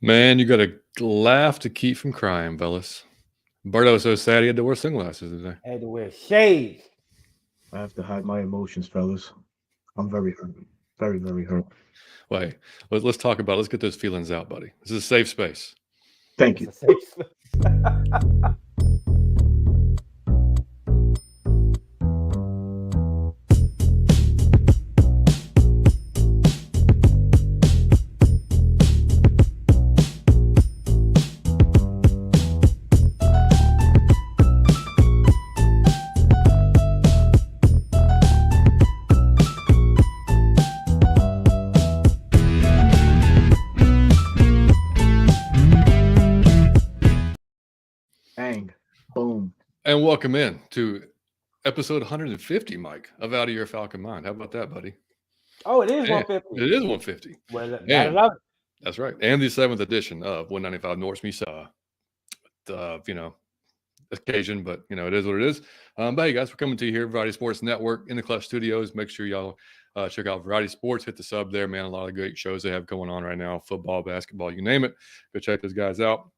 Man, you got to laugh to keep from crying, fellas. Berto was so sad he had to wear sunglasses today. I had to wear shades. I have to hide my emotions, fellas. I'm very hurt. Very, very hurt. Wait, let's talk about. Let's get those feelings out, buddy. This is a safe space. Thank It's you. a safe space. Bang. Boom. And welcome in to episode 150, Mike, of Out of Your Falcon Mind. How about that, buddy? Oh, it is Yeah, 150. it is 150. Well, gotta And love it. that's right. And the 7th edition of 195 North Mesa. Occasion, but it is what it is. But hey, guys, we're coming to you here, Variety Sports Network in the Clutch Studios. Make sure y'all check out Variety Sports. Hit the sub there, man. A lot of great shows they have going on right now. Football, basketball, you name it. Go check those guys out.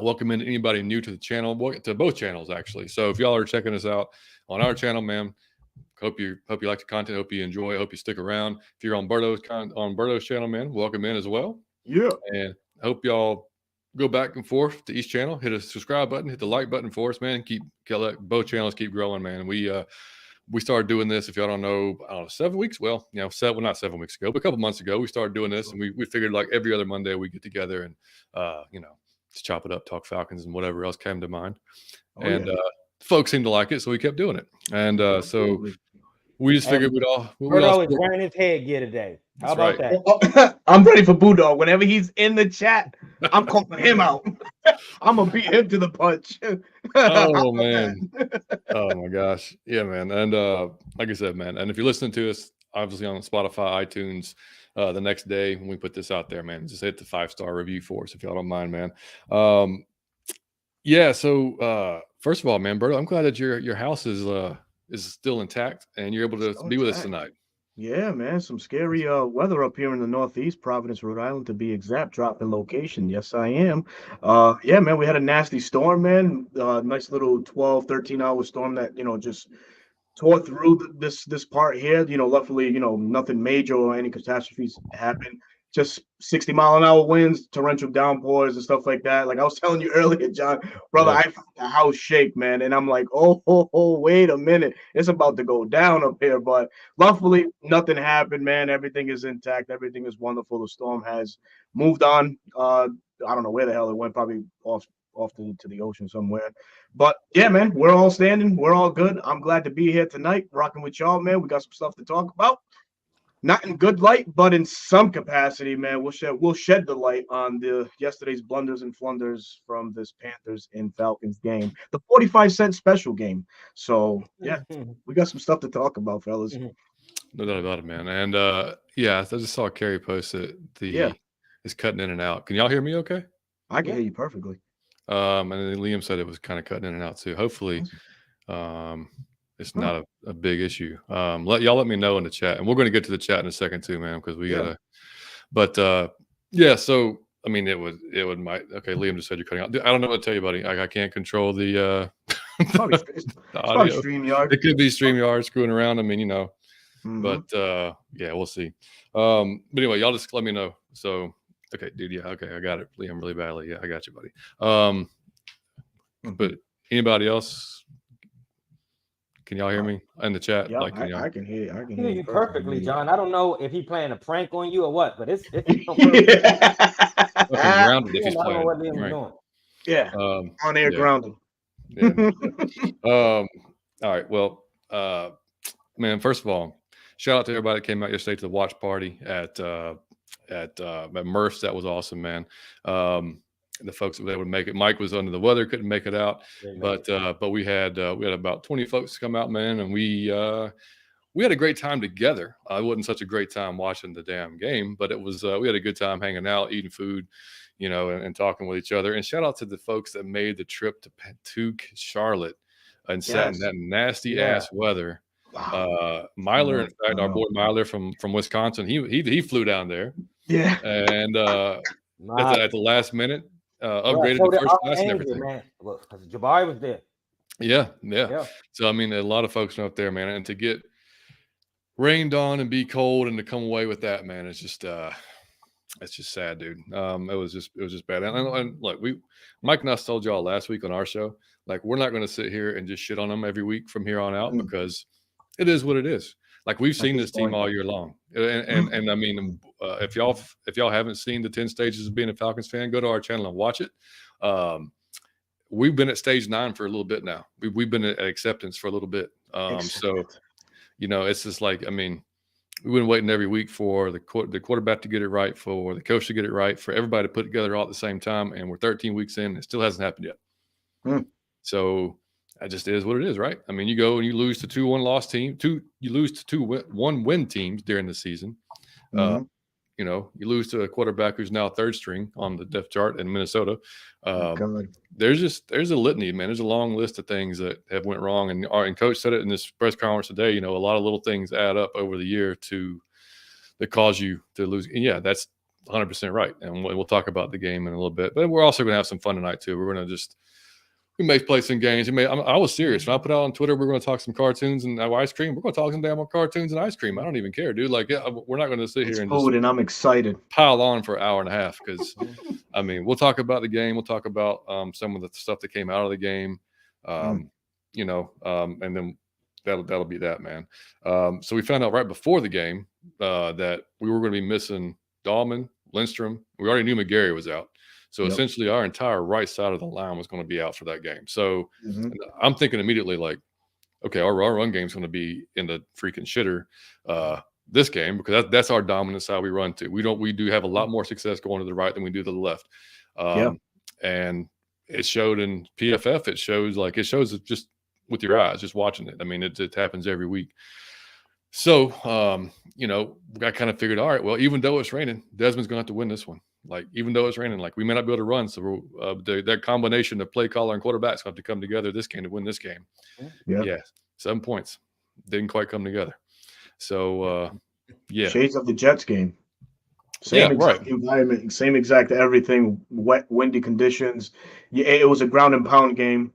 Welcome in anybody new to the channel, to both channels actually. So if y'all are checking us out on our channel, man, hope you like the content. Hope you enjoy. Hope you stick around. If you're on Berto's channel, man, welcome in as well. Yeah. And hope y'all go back and forth to each channel. Hit a subscribe button. Hit the like button for us, man. Let both channels keep growing, man. We started doing this. If y'all don't know, 7 weeks. Well, not 7 weeks ago, but a couple months ago, we started doing this, and we figured like every other Monday we get together and just chop it up, talk Falcons and whatever else came to mind. Folks seemed to like it, so we kept doing it. And so we just figured we'd all. Berto is wearing his headgear today. How about that? I'm ready for Bulldog. Whenever he's in the chat, I'm calling him out. I'm gonna beat him to the punch. Oh man! Oh my gosh! Yeah, man. And like I said, man. And if you're listening to us, obviously on Spotify, iTunes, the next day when we put this out there, man, just hit the 5-star review for us if y'all don't mind, man. Yeah. So first of all, man, Berto, I'm glad that your house is still intact and you're able to be with us tonight. Yeah, man, some scary weather up here in the Northeast, Providence, Rhode Island, to be exact. Drop in location. Yes, I am. Yeah, man, we had a nasty storm, man. Nice little 12, 13-hour storm that, just tore through this part here. Luckily, nothing major or any catastrophes happened. Just 60-mile-an-hour winds, torrential downpours and stuff like that. Like I was telling you earlier, John, brother, I felt the house shake, man. And I'm like, oh, wait a minute. It's about to go down up here. But luckily, nothing happened, man. Everything is intact. Everything is wonderful. The storm has moved on. I don't know where the hell it went, probably off to the ocean somewhere. But yeah, man, we're all standing. We're all good. I'm glad to be here tonight, rocking with y'all, man. We got some stuff to talk about. Not in good light, but in some capacity, man. We'll shed the light on yesterday's blunders and flunders from this Panthers and Falcons game, the 45-cent special game. So yeah, we got some stuff to talk about, fellas. No doubt about it, man. And I just saw Kerry post that is cutting in and out. Can y'all hear me okay? I can hear you perfectly. And then Liam said it was kind of cutting in and out too. Hopefully, it's not a big issue. Let me know in the chat, and we're going to get to the chat in a second too, man, because we gotta. But so I mean, it would okay. Liam just said you're cutting out. I don't know what to tell you, buddy. I can't control the probably StreamYard. It could be StreamYard screwing around. I mean, but we'll see. But anyway, y'all just let me know. So. Okay, dude. Yeah. Okay. I got it, Liam, really badly. Yeah, I got you, buddy. But anybody else? Can y'all hear me in the chat? Yeah, I can hear you. I can hear you perfectly, John. I don't know if he's playing a prank on you or what, but it's grounded if he's playing. I don't know what Liam's doing. Yeah. On air grounding. Yeah. All right. Well, man, first of all, shout out to everybody that came out yesterday to the watch party at Murph's. That was awesome, man. The folks that would make it. Mike was under the weather, couldn't make it out, but we had about 20 folks come out, man, and we had a great time together. It wasn't such a great time watching the damn game, but it was we had a good time hanging out, eating food, and talking with each other. And shout out to the folks that made the trip to Charlotte and sat in that nasty ass weather. Wow. Myler, in fact, our boy Myler from Wisconsin, he flew down there. Yeah. And at the last minute, upgraded So to did first class and Andrew, everything. man. Well, because Jabari was there. Yeah. So I mean, a lot of folks are up there, man, and to get rained on and be cold and to come away with that, man, it's just sad, dude. It was just bad. And look, Mike and us told y'all last week on our show, like, we're not going to sit here and just shit on them every week from here on out because it is what it is. Like, we've seen this team all year long, and I mean, if y'all haven't seen the 10 stages of being a Falcons fan, go to our channel and watch it. We've been at stage 9 for a little bit now. We've been at acceptance for a little bit. So, you know, it's just like, I mean, we've been waiting every week for the quarterback to get it right, for the coach to get it right, for everybody to put together all at the same time. And we're 13 weeks in, and it still hasn't happened yet. So that just is what it is, right? I mean, you go and you lose to 2-1 loss team, you lose to 2-1 win teams during the season. You know, you lose to a quarterback who's now third string on the depth chart in Minnesota. There's a litany, man. There's a long list of things that have went wrong. And coach said it in this press conference today, you know, a lot of little things add up over the year that cause you to lose. And yeah, that's 100% right. And we'll talk about the game in a little bit, but we're also going to have some fun tonight too. We're going to we may play some games. I was serious when I put out on Twitter, we're going to talk some cartoons and ice cream. We're going to talk some damn cartoons and ice cream. I don't even care, dude. Like, yeah, we're not going to sit here and food, and I'm excited. Pile on for an hour and a half because, I mean, we'll talk about the game. We'll talk about some of the stuff that came out of the game, you know, and then that'll be that, man. So we found out right before the game that we were going to be missing Dahlman, Lindstrom. We already knew McGarry was out. So essentially our entire right side of the line was going to be out for that game. So I'm thinking immediately like, okay, our run game is going to be in the freaking shitter this game because that's our dominant side we run to. We do have a lot more success going to the right than we do to the left. And it showed in PFF. It shows it just with your eyes, just watching it. I mean, it happens every week. So, you know, I kind of figured, all right, well, even though it's raining, Desmond's going to have to win this one. Like, even though it's raining, like, we may not be able to run. So that combination of play caller and quarterbacks have to come together this game to win this game. Yeah. 7 points. Didn't quite come together. So, Shades of the Jets game. Same exact environment, same exact everything, wet, windy conditions. It was a ground and pound game,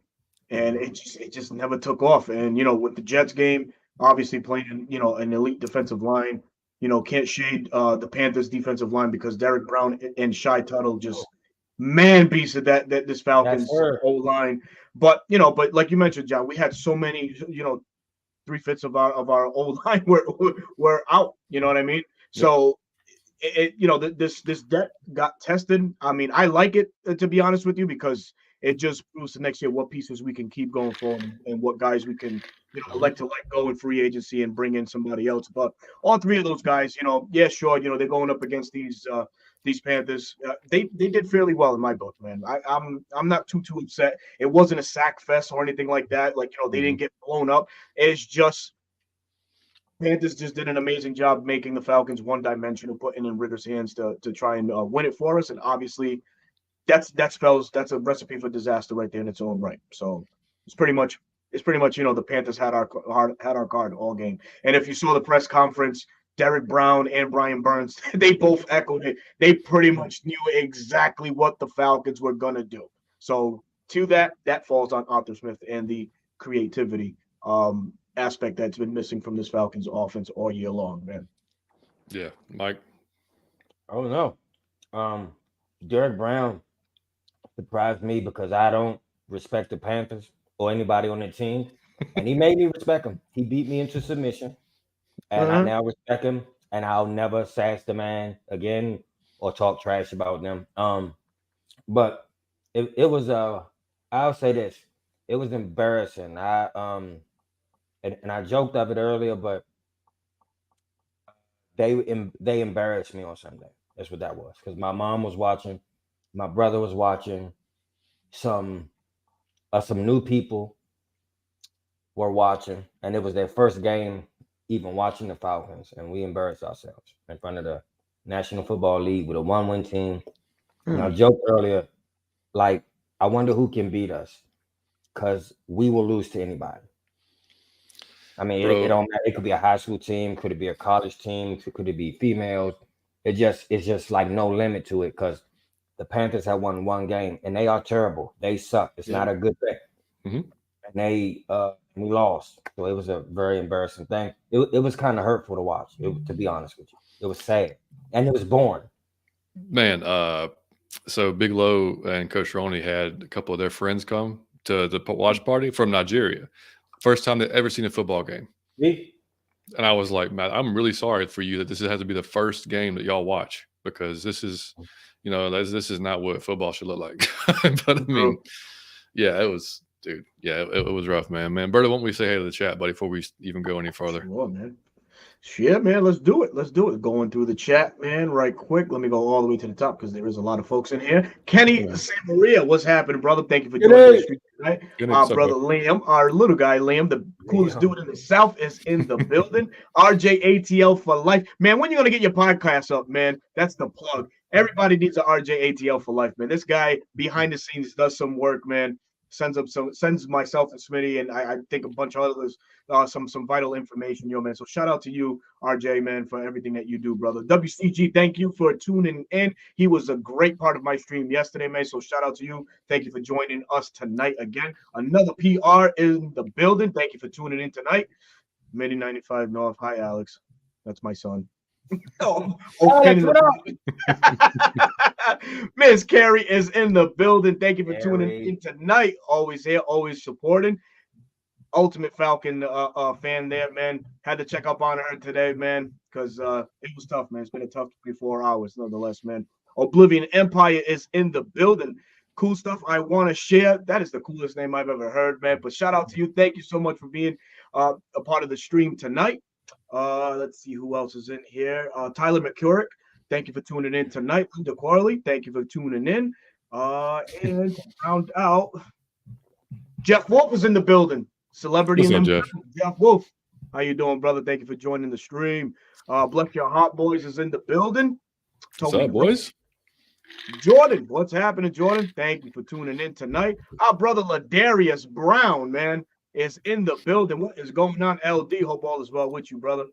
and it just never took off. And, you know, with the Jets game, obviously playing, you know, an elite defensive line, you know, can't shade the Panthers defensive line because Derek Brown and Shy Tuttle just man beasted that this Falcons O-line. But, you know, like you mentioned, John, we had so many, you know, 3/5 of our O-line were out, you know what I mean? So you know, this depth got tested. I mean, I like it, to be honest with you, because it just proves to next year what pieces we can keep going forward and what guys we can, you know, like to let go in free agency and bring in somebody else. But all three of those guys, you know, yeah, sure, you know, they're going up against these Panthers. They did fairly well in my book, man. I'm not too upset. It wasn't a sack fest or anything like that. Like, you know, they didn't get blown up. It's just Panthers just did an amazing job making the Falcons one-dimensional, putting in Ritter's hands to try and win it for us. And obviously, that's a recipe for disaster right there in its own right. So it's pretty much you know, the Panthers had our card all game. And if you saw the press conference, Derek Brown and Brian Burns, they both echoed it. They pretty much knew exactly what the Falcons were gonna do. So to that falls on Arthur Smith and the creativity aspect that's been missing from this Falcons offense all year long, man. Yeah, Mike. Oh no, Derek Brown surprised me because I don't respect the Panthers or anybody on the team, and he made me respect him. He beat me into submission, and I now respect him, and I'll never sass the man again or talk trash about them. But it was I'll say this, it was embarrassing. And I joked of it earlier, but they embarrassed me on Sunday. That's what that was. Because my mom was watching, my brother was watching, some new people were watching, and it was their first game even watching the Falcons, and we embarrassed ourselves in front of the National Football League with a 1-win team. And I joked earlier, like, I wonder who can beat us, because we will lose to anybody. I mean, it don't matter. It could be a high school team, could it be a college team, could it be females? It's just like no limit to it, because the Panthers had won one game, and they are terrible. They suck. It's not a good thing. Mm-hmm. And we lost. So it was a very embarrassing thing. It was kind of hurtful to watch, to be honest with you. It was sad. And it was boring. Man, so Big Low and Coach Roney had a couple of their friends come to the watch party from Nigeria. First time they've ever seen a football game. Me? And I was like, Matt, I'm really sorry for you that this has to be the first game that y'all watch, because this is, this is not what football should look like. But I mean, yeah, it was, dude. Yeah, it was rough, man. Berta, why don't we say hey to the chat, buddy, before we even go any further? Sure, man. Yeah, man, let's do it. Going through the chat, man, right quick. Let me go all the way to the top because there is a lot of folks in here. Kenny San Maria, what's happening, brother? Thank you for joining the stream tonight. Our brother Liam, our little guy Liam, the coolest dude in the South, is in the building. RJ ATL for life. Man, when you going to get your podcast up, man? That's the plug. Everybody needs an RJ ATL for life, man. This guy behind the scenes does some work, man. Sends myself and Smitty, and I think a bunch of others some vital information, man. So shout out to you, RJ, man, for everything that you do, brother. WCG, thank you for tuning in. He was a great part of my stream yesterday, man. So shout out to you. Thank you for joining us tonight again. Another PR in the building. Thank you for tuning in tonight. Mini 95 North. Hi, Alex. That's my son. Alex, what up? Miss Carrie is in the building. Thank you for tuning in tonight. Always here, always supporting. Ultimate Falcon fan there, man. Had to check up on her today, man, because it was tough, man. It's been a tough 24 hours, nonetheless, man. Oblivion Empire is in the building. Cool stuff I want to share. That is the coolest name I've ever heard, man. But shout out to you. Thank you so much for being a part of the stream tonight. Let's see who else is in here. Tyler McCurrick, thank you for tuning in tonight. Linda Corley, thank you for tuning in. And to round out, Jeff Wolf is in the building. Celebrity member, Jeff Wolf. How you doing, brother? Thank you for joining the stream. Bless Your Heart Boys is in the building. What's up, boys? Jordan, what's happening, Jordan? Thank you for tuning in tonight. Our brother Ladarius Brown, man, is in the building. What is going on, LD? Hope all is well with you, brother.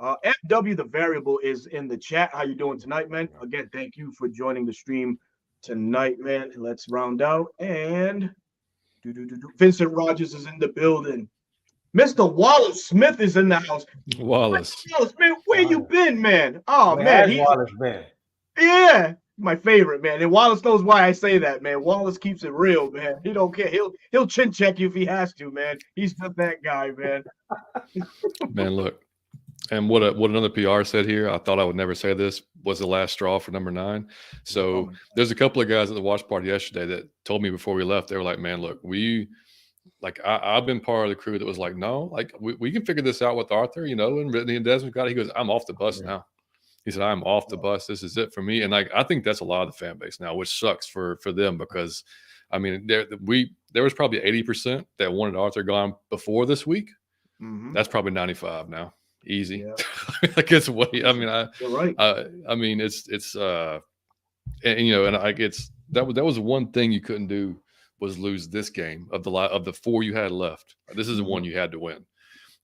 FW the Variable is in the chat. How you doing tonight, man? Again, thank you for joining the stream tonight, man. Let's round out. And Vincent Rogers is in the building. Mr. Wallace Smith is in the house. Wallace, man, where you been, man? Oh, man. Wallace been? Yeah. My favorite, man. And Wallace knows why I say that, man. Wallace keeps it real, man. He don't care. He'll chin check you if he has to, man. He's just that guy, man. Man, look. And what another PR said here, I thought I would never say this, was the last straw for number 9. So there's a couple of guys at the watch party yesterday that told me before we left, they were like, man, look, I've been part of the crew that was like, no, like we can figure this out with Arthur, and Brittany and Desmond got it. He goes, I'm off the bus now. He said, I'm off the bus. This is it for me. And I think that's a lot of the fan base now, which sucks for them because, I mean, there was probably 80% that wanted Arthur gone before this week. Mm-hmm. That's probably 95 now. Easy. Yeah. Like it's way. I mean, you're right. I mean, it's that was one thing you couldn't do was lose this game of the 4 you had left. This is the one you had to win.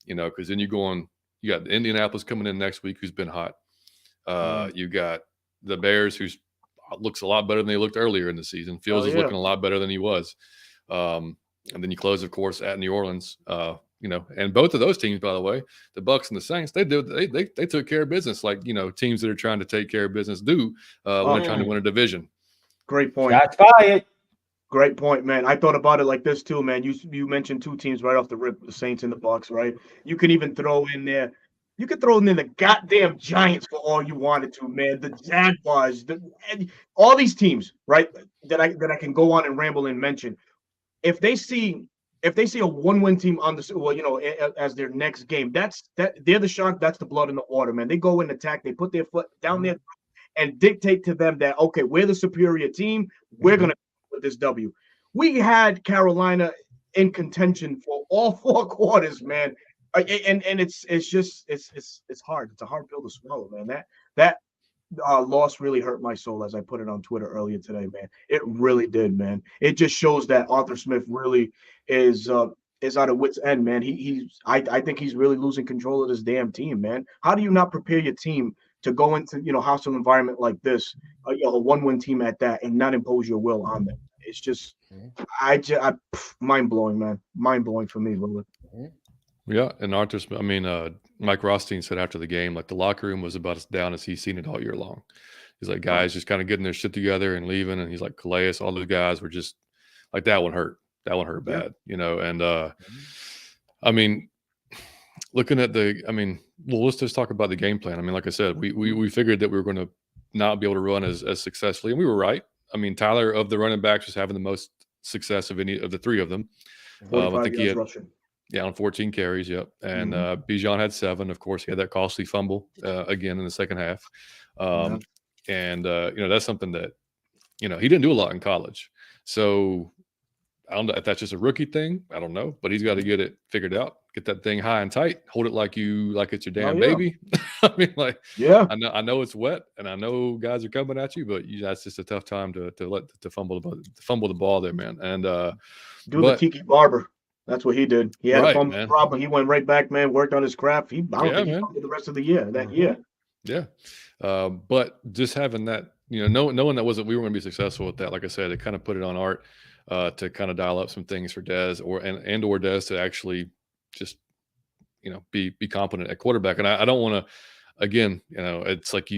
Because then you got Indianapolis coming in next week, who's been hot. You got the Bears, who looks a lot better than they looked earlier in the season. Fields is looking a lot better than he was. And then you close, of course, at New Orleans. And both of those teams, by the way, the Bucks and the Saints, they took care of business, like teams that are trying to take care of business do when they're trying to win a division. Great point. Shots fired. Great point, man. I thought about it like this too, man. You mentioned 2 teams right off the rip, the Saints and the Bucks, right? You can even throw in there. You could throw in the goddamn Giants for all you wanted to, man. The Jaguars, all these teams, right? That I can go on and ramble and mention. If they see a 1-win team on the as their next game, they're the shark. That's the blood in the water, man. They go in attack. They put their foot down there and dictate to them that okay, we're the superior team. We're gonna with this W. We had Carolina in contention for all 4 quarters, man. And it's hard. It's a hard pill to swallow, man. That loss really hurt my soul, as I put it on Twitter earlier today, man. It really did, man. It just shows that Arthur Smith really is out of wit's end, man. I think he's really losing control of this damn team, man. How do you not prepare your team to go into, hostile environment like this, a 1-win team at that, and not impose your will on them. It's just, mind blowing, man. Mind blowing for me, Lillard. Yeah, and Mike Rothstein said after the game, like the locker room was about as down as he's seen it all year long. He's like, guys just kind of getting their shit together and leaving, and he's like, Calais, all those guys were just like, that one hurt. That one hurt bad, And looking at let's just talk about the game plan. I mean, like I said, we figured that we were going to not be able to run as successfully, and we were right. I mean, Tyler of the running backs was having the most success of any of the three of them. 45 I think yards rushing. Yeah, on 14 carries, yep. And Bijan had 7. Of course, he had that costly fumble again in the second half. And that's something that, he didn't do a lot in college. So I don't know if that's just a rookie thing. I don't know, but he's got to get it figured out. Get that thing high and tight. Hold it like it's your damn baby. I mean, I know it's wet, and I know guys are coming at you, but that's just a tough time to fumble the ball there, man. And the Tiki Barber. That's what he did. He had a fumble problem. He went right back, man. Worked on his craft. He fumbled the rest of the year. That year. Yeah, but just having that, knowing that we were going to be successful with that. Like I said, it kind of put it on Art to kind of dial up some things for Dez or Dez to actually just be competent at quarterback. And I don't want to, again, it's like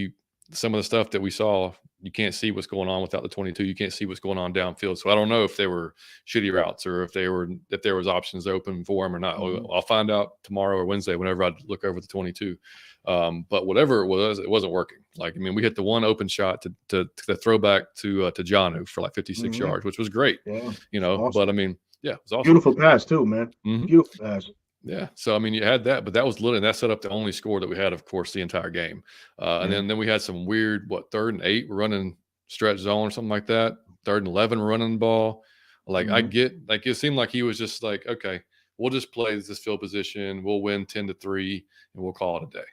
some of the stuff that we saw, you can't see what's going on without the 22. You can't see what's going on downfield. So I don't know if they were shitty routes or if there was options open for him or not. I'll find out tomorrow or Wednesday whenever I look over the 22. But whatever it wasn't working. Like, I mean, we hit the one open shot to throw back to Janu for like 56 yards, which was great. Yeah, awesome. But I mean, yeah, it was awesome. Beautiful pass too, man. Beautiful pass. Yeah. So, I mean, you had that, but that was literally, that set up the only score that we had, of course, the entire game. And then we had some weird, 3rd and 8, we're running stretch zone or something like that. 3rd and 11 running the ball. Like, I get, like, it seemed like he was just like, okay, we'll just play this field position. We'll win 10-3 and we'll call it a day.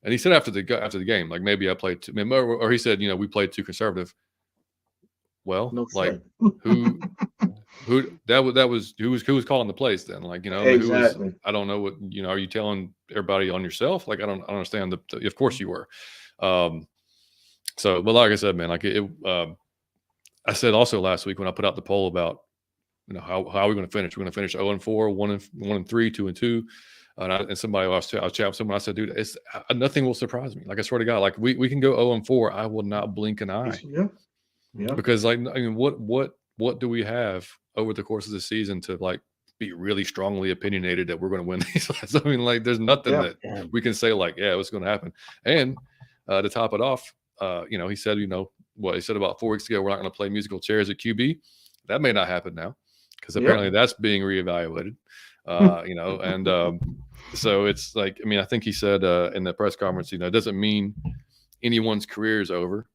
And he said after the game, like, maybe I played too, or he said, we played too conservative. Well, who was calling the plays then? Like, exactly. I don't know what, are you telling everybody on yourself? Like, I don't understand of course you were. So, but like I said, man, like I said also last week when I put out the poll about, how are we going to finish? We're going to finish 0-4, 1-3, 2-2. And somebody else, I was chatting with someone. I said, dude, nothing will surprise me. Like, I swear to God, like we can go 0-4. I will not blink an eye. Yeah. Because, like, I mean, what do we have over the course of the season to, like, be really strongly opinionated that we're going to win these? I mean, like, there's nothing that we can say, like, yeah, what's going to happen. And to top it off, he said, what he said about 4 weeks ago, we're not going to play musical chairs at QB. That may not happen now because apparently that's being reevaluated. And so it's like, I mean, I think he said in the press conference, it doesn't mean anyone's career is over.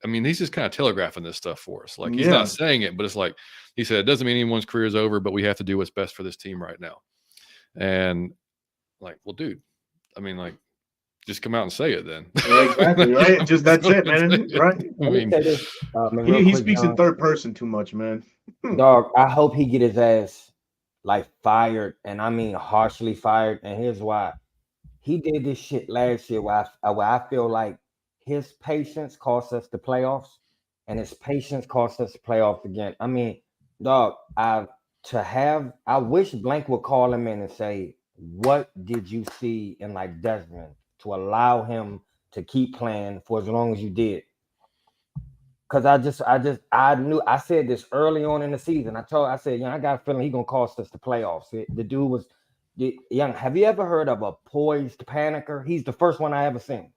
I mean, he's just kind of telegraphing this stuff for us. Like, he's not saying it, but it's like he said, it doesn't mean anyone's career is over, but we have to do what's best for this team right now. And like, well, dude, I mean, like, just come out and say it then. Yeah, exactly. Right. Just that's it, man. Right. I mean, he speaks in third person too much, man. Dog, I hope he get his ass like fired, and I mean harshly fired. And here's why: he did this shit last year where I feel like his patience cost us the playoffs, and his patience cost us the playoffs again. I mean, dog, I wish Blank would call him in and say, what did you see in like Desmond to allow him to keep playing for as long as you did? Because I knew, I said this early on in the season. I said, I got a feeling he's going to cost us the playoffs. The dude was, have you ever heard of a poised panicker? He's the first one I ever seen.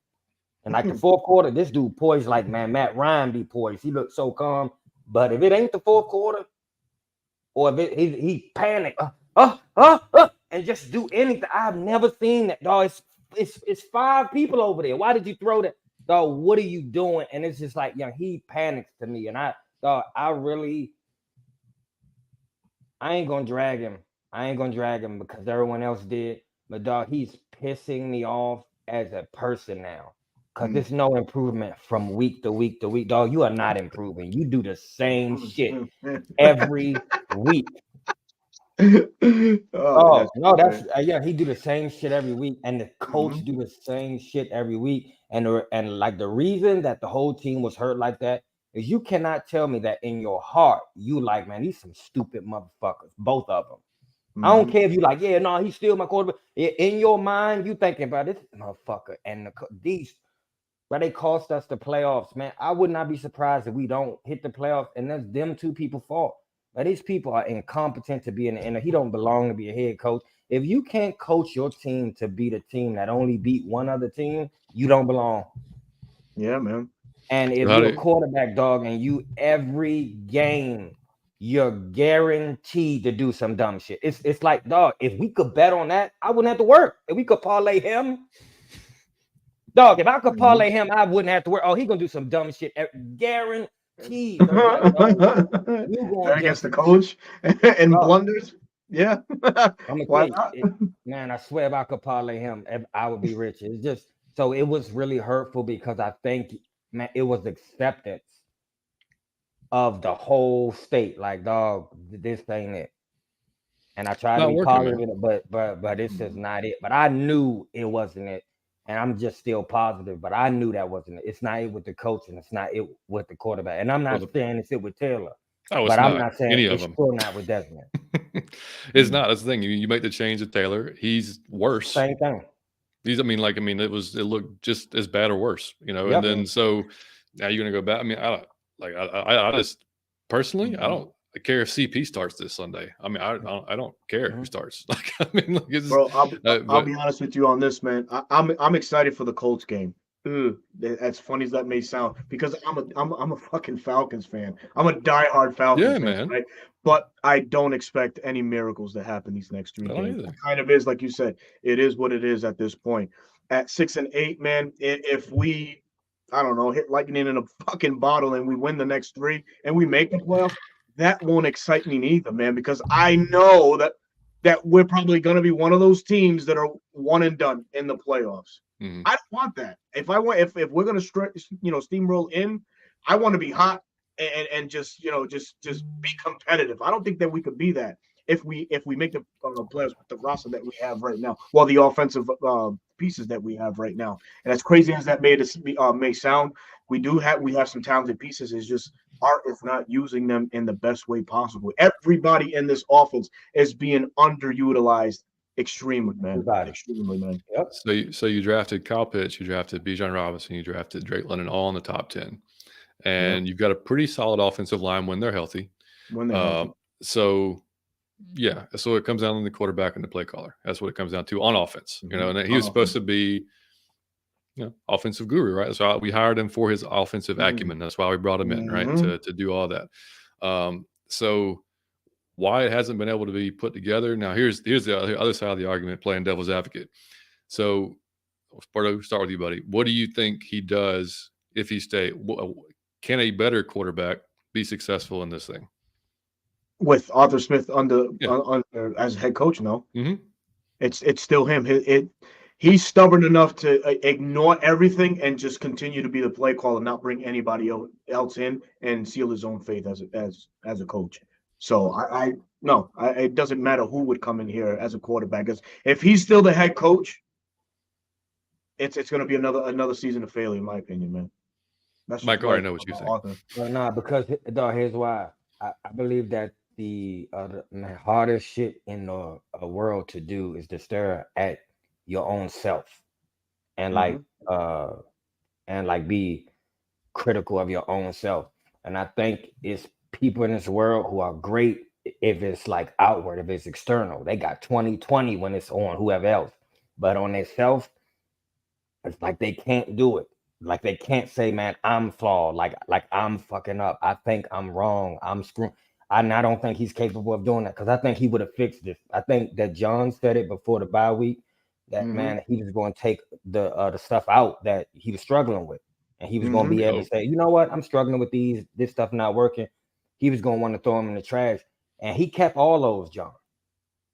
And like the fourth quarter, this dude poised like, man, Matt Ryan be poised. He looked so calm. But if it ain't the fourth quarter, or if he panicked, and just do anything. I've never seen that, dog. It's 5 people over there. Why did you throw that? Dog, what are you doing? And it's just like, he panics to me. And I ain't gonna drag him. Because everyone else did. But dog, he's pissing me off as a person now. Because there's no improvement from week to week to week. Dog, you are not improving. You do the same shit every week. Oh no, that's great. yeah. He do the same shit every week, and the coach Mhm. do the same shit every week. And like the reason that the whole team was hurt like that is you cannot tell me that in your heart you like, man, these some stupid motherfuckers, both of them. I don't Mhm. care if you like, yeah, no, he's still my quarterback. In your mind, you thinking about this motherfucker and these, but they cost us the playoffs, man. I would not be surprised if we don't hit the playoffs, and that's them two people fault. But these people are incompetent to be in the end. He don't belong to be a head coach. If you can't coach your team to beat a team that only beat one other team, you don't belong. Yeah, man. And So if how you're do a quarterback, dog, and you every game, you're guaranteed to do some dumb shit. It's like, dog, if we could bet on that, I wouldn't have to work. If we could parlay him, dog, if I could Mhm. parlay him, I wouldn't have to work. Oh, he gonna do some dumb shit. Guaranteed. So it's like, dog, you gonna Bet against just, the coach and dog, blunders. Yeah. I'm gonna tell Why you, not? man, I swear if I could parlay him, I would be rich. It's just so it was really hurtful because I think, man, it was acceptance of the whole state. Like, dog, this ain't it. And I tried to not be working, man? positive, but this is Mhm. not it. But I knew it wasn't it. And I'm just still positive, but I knew that wasn't it. It's not it with the coach, and it's not it with the quarterback. And I'm Well, not saying it's it with Taylor, it's but I'm not not saying any of it's them. still not with Desmond. It's not. That's the thing. You make the change to Taylor. He's worse. Same thing. It looked just as bad or worse, and Yep. then so now you're gonna go back. I mean, I don't like I just personally I Mhm. don't care if CP starts this Sunday. I mean, I don't care who Mhm. starts. Like I mean, like it's Bro, I'll but be honest with you on this, man. I'm excited for the Colts game. Ugh, as funny as that may sound, because I'm a fucking Falcons fan. I'm a diehard Falcons yeah, fan, man, right? But I don't expect any miracles to happen these next three I don't games. either. It kind of is, like you said, it is what it is at this point. At 6-8, man, if we, I don't know, hit lightning in a fucking bottle and we win the next three and we make the playoffs, that won't excite me neither, man, because I know that we're probably going to be one of those teams that are one and done in the playoffs. Mhm. I don't want that. If we're going to steamroll in, I want to be hot and just be competitive. I don't think that we could be that if we make the playoffs with the roster that we have right now, well, the offensive pieces that we have right now. And as crazy as that may sound, we have some talented pieces. It's just Art is not using them in the best way possible. Everybody in this offense is being underutilized extremely, man. Everybody. Extremely, man. Yep. So you drafted Kyle Pitts, you drafted Bijan Robinson, you drafted Drake London, all in the top 10, Yep. and you've got a pretty solid offensive line when they're healthy. When they're Um, healthy. so Yeah, so it comes down to the quarterback and the play caller. That's what it comes down to on offense. Mhm. And he was supposed to be, offensive guru, right? So we hired him for his offensive Mhm. acumen. That's why we brought him in, right, Mhm. to do all that. So why it hasn't been able to be put together. Now here's the other side of the argument, playing devil's advocate. So, Sparto, start with you, buddy. What do you think he does if he stay? Can a better quarterback be successful in this thing? With Arthur Smith Yeah. as head coach, no. Hmm. It's still him. He's stubborn enough to ignore everything and just continue to be the play caller, not bring anybody else in and seal his own faith as a coach. So I no, it doesn't matter who would come in here as a quarterback. 'Cause if he's still the head coach, it's going to be another season of failure, in my opinion, man. That's just Mike, I what I already think know what you about think. Arthur. Well, nah, because dog, here's why. I believe that the hardest shit in the world to do is to stare at your own self and Mhm. be critical of your own self. And I think it's people in this world who are great if it's like outward, if it's external. They got 20/20 when it's on whoever else. But on their self, it's like they can't do it. Like they can't say, man, I'm flawed. Like I'm fucking up. I think I'm wrong. I'm screwed. I don't think he's capable of doing that because I think he would have fixed this. I think that John said it before the bye week that Mhm. man he was going to take the stuff out that he was struggling with, and he was going to Mhm. be able to Hope. say, you know what, I'm struggling with this stuff not working. He was going to want to throw them in the trash, and he kept all those, John.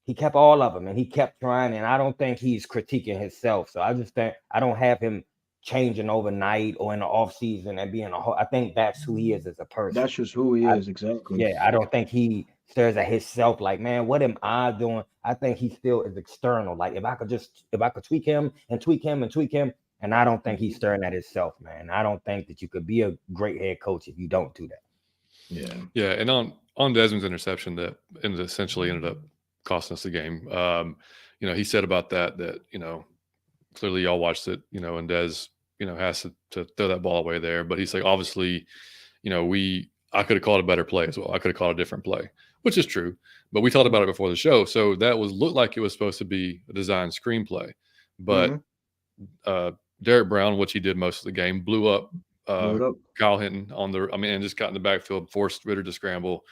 He kept all of them and he kept trying. And I don't think he's critiquing himself. So I just think I don't have him changing overnight or in the off season and being a whole. I think that's who he is as a person. That's just who he I, is, exactly. yeah, I don't think he stares at himself like, man, what am I doing? I think he still is external. Like if I could tweak him and tweak him and tweak him, and I don't think he's staring at himself, man. I don't think that you could be a great head coach if you don't do that. Yeah, and on Desmond's interception that essentially ended up costing us the game. He said about that clearly y'all watched it, and Des, has to throw that ball away there. But he's like, obviously, I could have called a better play as well. I could have called a different play, which is true. But we talked about it before the show. So that looked like it was supposed to be a designed screenplay. But Derek Brown, which he did most of the game, blew up Kyle Hinton and just got in the backfield, forced Ritter to scramble.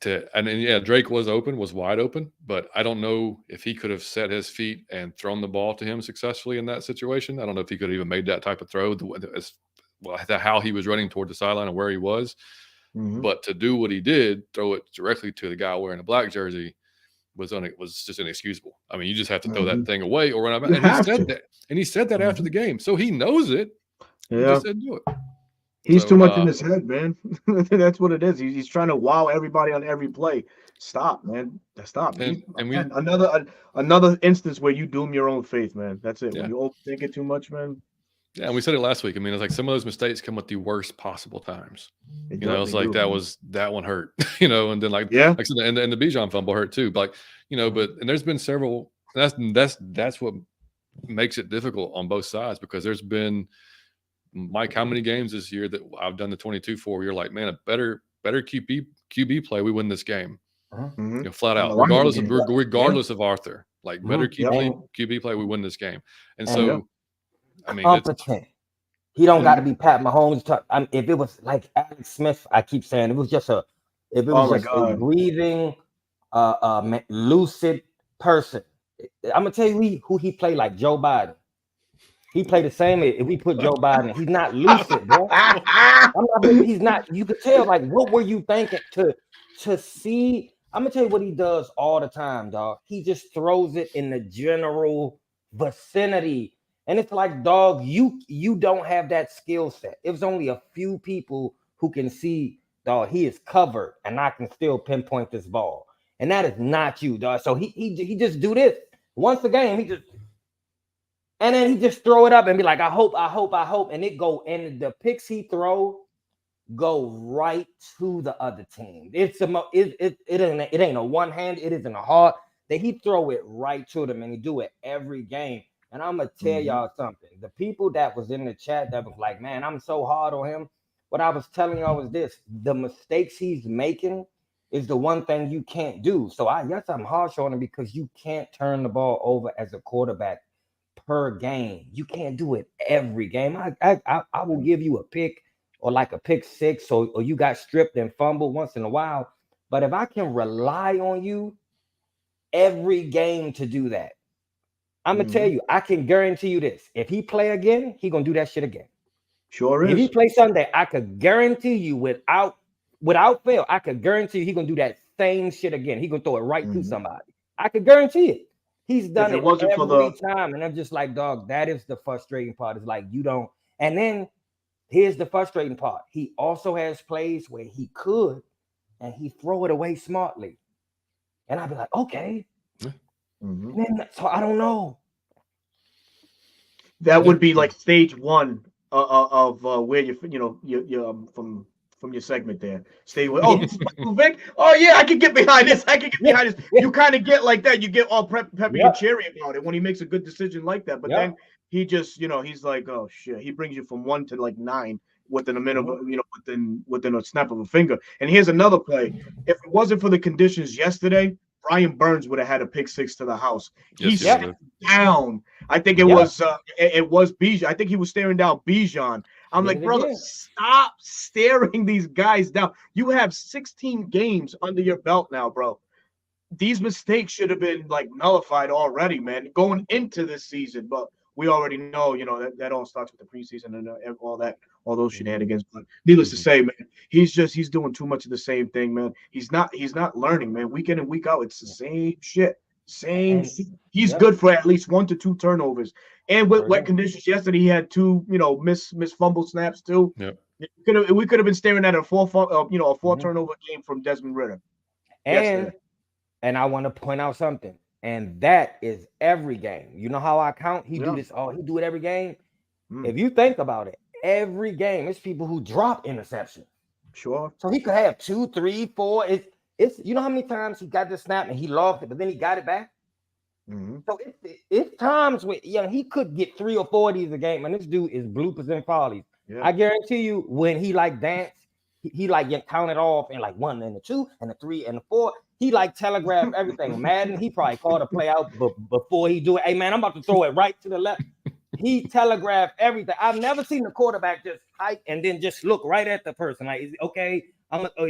Drake was wide open, but I don't know if he could have set his feet and thrown the ball to him successfully in that situation. I don't know if he could have even made that type of throw, how he was running toward the sideline and where he was. But to do what he did, throw it directly to the guy wearing a black jersey, was just inexcusable. I mean, you just have to throw that thing away or run out. And he said that after the game, so he knows it. Yeah. He just said do it. He's too much in his head, man. That's what it is. He's trying to wow everybody on every play. Stop, man. Stop. Another instance where you doom your own faith, man. That's it. Yeah. When you overthink it too much, man. Yeah, and we said it last week. I mean, it's like some of those mistakes come at the worst possible times. It's like that one hurt. And then like I said, and the Bijan fumble hurt too. But but there's been several. That's what makes it difficult on both sides, because there's been, Mike, how many games this year that I've done the 22 for? You're like, man, a better QB play, we win this game. Flat out, regardless of Arthur. Like better QB play, we win this game. And so, I mean, competent. He don't got to be Pat Mahomes. If it was like Alex Smith, I keep saying it was just a breathing, lucid person. I'm gonna tell you who he played like. Joe Biden. He played the same. If we put Joe Biden, he's not lucid, bro. He's not. You could tell. Like, what were you thinking to see? I'm gonna tell you what he does all the time, dog. He just throws it in the general vicinity. And it's like, dog, you don't have that skill set. It was only a few people who can see, dog, he is covered and I can still pinpoint this ball. And that is not you, dog. So he just do this once a game. And then he just throw it up and be like, I hope. And and the picks he throw go right to the other team. It ain't a one hand. It isn't a hard. That he throw it right to them, and he do it every game. And I'm going to tell y'all something. The people that was in the chat that was like, man, I'm so hard on him. What I was telling y'all was this. The mistakes he's making is the one thing you can't do. So I'm harsh on him because you can't turn the ball over as a quarterback per game. You can't do it every game. I will give you a pick or like a pick six or you got stripped and fumbled once in a while. But if I can rely on you every game to do that, I'm going to tell you, I can guarantee you this. If he play again, he going to do that shit again. Sure is. If he play Sunday, I could guarantee you without fail, I could guarantee you he going to do that same shit again. He going to throw it right to somebody. I could guarantee it. He's done it every time. And I'm just like, dog, that is the frustrating part. It's like you don't. And then here's the frustrating part. He also has plays where he could, and he throw it away smartly. And I'd be like, okay. So I don't know. That would be like stage one of where you're from your segment there. Stage one. Oh, Vic. Oh yeah, I can get behind this. You kind of get like that. You get all peppy and cheery about it when he makes a good decision like that. But then he just, he's like, oh shit. He brings you from 1 to like 9 within a minute, within a snap of a finger. And here's another play. If it wasn't for the conditions yesterday, Brian Burns would have had a pick six to the house. He sat down. I think it was Bijan. I think he was staring down Bijan. I'm like, brother, stop staring these guys down. You have 16 games under your belt now, bro. These mistakes should have been like nullified already, man, going into this season. But we already know, that all starts with the preseason and all those shenanigans. But needless to say, man, he's doing too much of the same thing, man. He's not learning, man. Week in and week out, it's the same shit. He's good for at least 1 to 2 turnovers. And with wet conditions yesterday, he had 2, miss fumble snaps too. Yep. We could have been staring at a four Mhm. turnover game from Desmond Ritter yesterday. And I want to point out something, and that is every game. You know how I count? He do this. Oh, he do it every game. If you think about it, every game, it's people who drop interception. Sure. So he could have 2, 3, 4. It's you know how many times he got the snap and he lost it, but then he got it back. So it's times where he could get 3 or 4 of these a game, and this dude is bloopers and follies. Yeah. I guarantee you, when he like dance, he like get counted off in like 1 and a 2 and a 3 and a 4. He like telegraph everything. Madden, he probably called a play out before he do it. Hey man, I'm about to throw it right to the left. He telegraphed everything. I've never seen the quarterback just hike and then just look right at the person. Like, is it okay?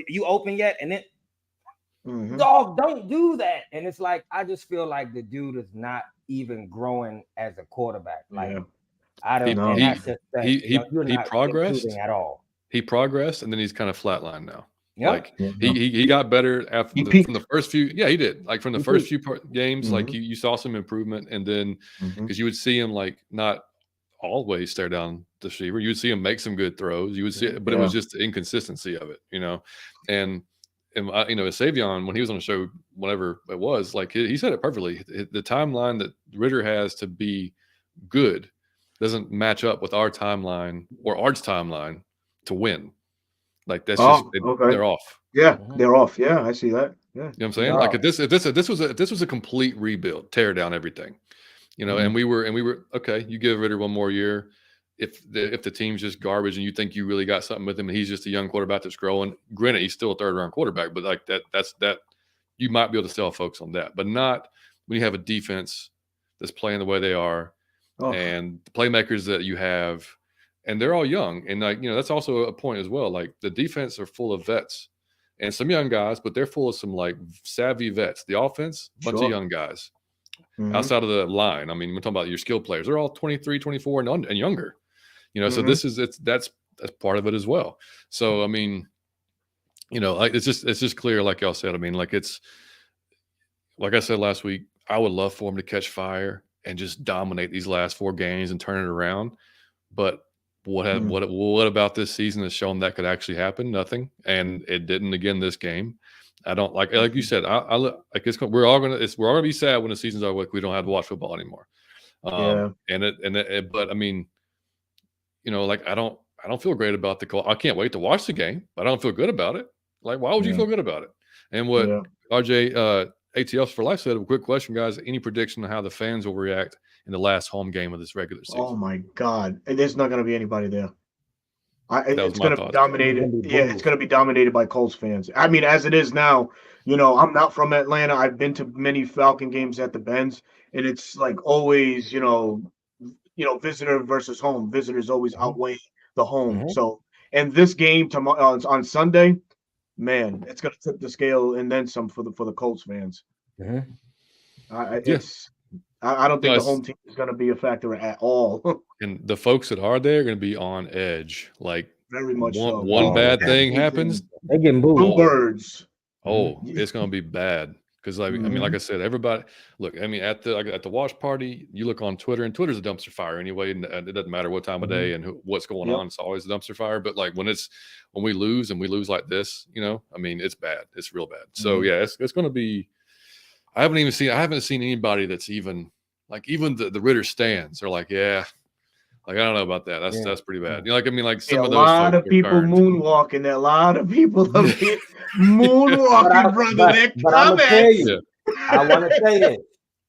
You open yet? And then dog, don't do that. And it's like, I just feel like the dude is not even growing as a quarterback. Like, I don't know. He progressed at all. He progressed, and then he's kind of flatlined now. Yep. Like he got better from the first few. Yeah, he did. Like from the first few games, like you saw some improvement, and then because you would see him like not always stare down the receiver, you would see him make some good throws. You would see it, but it was just the inconsistency of it, And Savion, when he was on the show, whenever it was, like he said it perfectly. The timeline that Ritter has to be good doesn't match up with our timeline or Art's timeline to win. Like that's they're off. Yeah, they're off. Yeah, I see that. Yeah, you know what I'm saying? Like if this was a complete rebuild, tear down everything, and we were okay. You give Ritter one more year. If the team's just garbage and you think you really got something with him and he's just a young quarterback that's growing, granted he's still a 3rd-round quarterback, but like that's you might be able to sell folks on that, but not when you have a defense that's playing the way they are and the playmakers that you have, and they're all young, and like that's also a point as well. Like the defense are full of vets and some young guys, but they're full of some like savvy vets. The offense, bunch of young guys outside of the line. I mean, we're talking about your skill players. They're all 23, 24 and younger. So that's part of it as well. So I mean, like it's just clear, like y'all said. I mean, like it's like I said last week. I would love for him to catch fire and just dominate these last 4 games and turn it around. But what about this season has shown that could actually happen? Nothing, and it didn't again this game. I don't like you said. We're all gonna be sad when the season's over. Like we don't have to watch football anymore. But I mean. Like I don't feel great about the call. I can't wait to watch the game, but I don't feel good about it. Like, why would you feel good about it? And what RJ ATLs for Life said, a quick question, guys. Any prediction on how the fans will react in the last home game of this regular season? Oh my God. There's not going to be anybody there. It's going to be dominated. Yeah, it's going to be dominated by Colts fans. I mean, as it is now, I'm not from Atlanta. I've been to many Falcon games at the Benz, and it's like always, visitor versus home. Visitors always outweigh the home. So, and this game tomorrow on Sunday, man, it's going to tip the scale and then some for the Colts fans. I don't think the home team is going to be a factor at all. And the folks that are there are going to be on edge. Like very much one bad thing happens, they getting booed. Bluebirds. Oh, it's going to be bad. Because I mean, like I said, everybody look. I mean, at the watch party, you look on Twitter, and Twitter's a dumpster fire anyway. And it doesn't matter what time of day and what's going on; it's always a dumpster fire. But like when we lose and we lose like this, I mean, it's bad. It's real bad. So yeah, it's going to be. I haven't seen anybody that's even the Ritter stands are like, yeah, like I don't know about that. That's pretty bad. Some of those. A lot of people moonwalking. There, a lot of people moonwalking, brother. But I'm gonna tell you, I want to say this.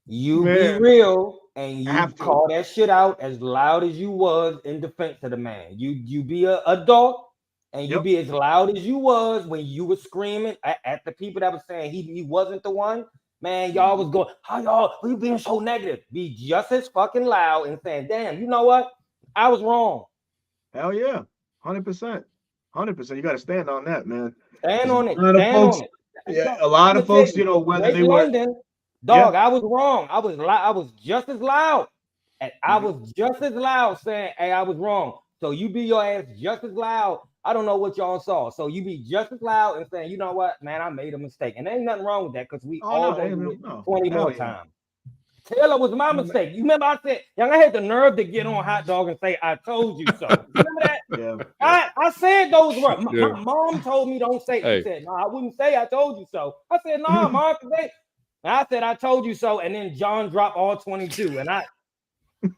You be real and you call that shit out as loud as you was in defense of the man. You be an adult and you be as loud as you was when you were screaming at the people that were saying he wasn't the one. Man, y'all was going, how y'all, you being so negative? Be just as fucking loud and saying, damn, you know what? I was wrong. Hell yeah. 100%. 100%. You got to stand on that, man. Stand on it. Yeah, a lot of folks, whether they were. Dog, I was wrong. I was just as loud. And I was just as loud saying, hey, I was wrong. So you be your ass just as loud. I don't know what y'all saw. So you be just as loud and saying, you know what, man, I made a mistake. And there ain't nothing wrong with that because we all do it 20 more times. Taylor was my mistake. You remember I said, young, I had the nerve to get on Hot Dog and say, I told you so. You remember that? Yeah. I said those words. Yeah. My mom told me don't say. Hey. She said, no, I wouldn't say I told you so. I said, no, Mom. I said, I told you so. And then John dropped all 22. And he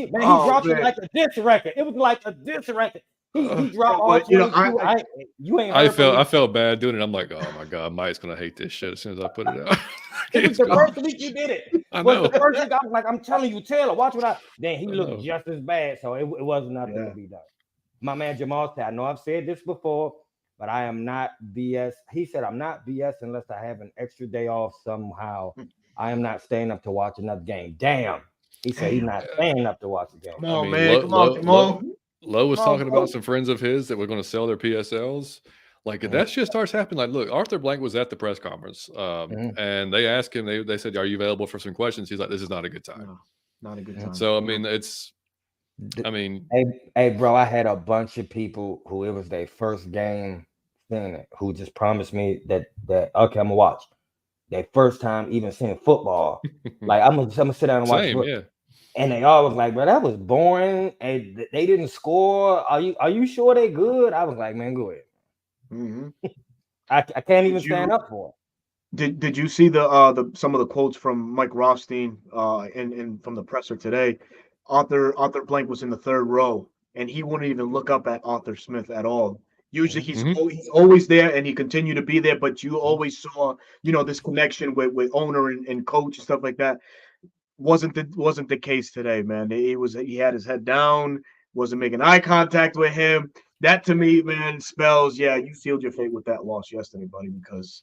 dropped it like a diss record. It was like a diss record. He dropped all 22. You ain't. I felt bad doing it. I'm like, oh my god, Mike's gonna hate this shit as soon as I put it out. It was the first week you did it. I know. The first week I was like, I'm telling you, Taylor, watch what Then he looked just as bad, so it wasn't nothing to be done. My man Jamal said, I know I've said this before, but I am not BS. He said, I'm not BS unless I have an extra day off somehow. I am not staying up to watch another game. Damn. He said he's not staying up to watch the game. Come on, man. Come on, Jamal. Lowe was talking about some friends of his that were going to sell their PSLs. Like, if that shit starts happening, like, look, Arthur Blank was at the press conference, and they asked him, they said, are you available for some questions? He's like, this is not a good time. No, not a good time. So, I mean, hey, bro, I had a bunch of people who it was their first game seeing it, who just promised me that okay, I'm going to watch. Their first time even seeing football. Like, I'm going to sit down and watch football. Yeah. And they all was like, bro, that was boring. And they didn't score. Are you sure they good? I was like, man, go ahead. Mm-hmm. I can't even stand up for it. Did you see the some of the quotes from Mike Rothstein and from the presser today? Arthur Blank was in the third row, and he wouldn't even look up at Arthur Smith at all. Usually he's always there, and he continued to be there, but you always saw, this connection with owner and coach and stuff like that. Wasn't the case today, man. He had his head down, wasn't making eye contact with him. That to me, man, spells, you sealed your fate with that loss yesterday, buddy, because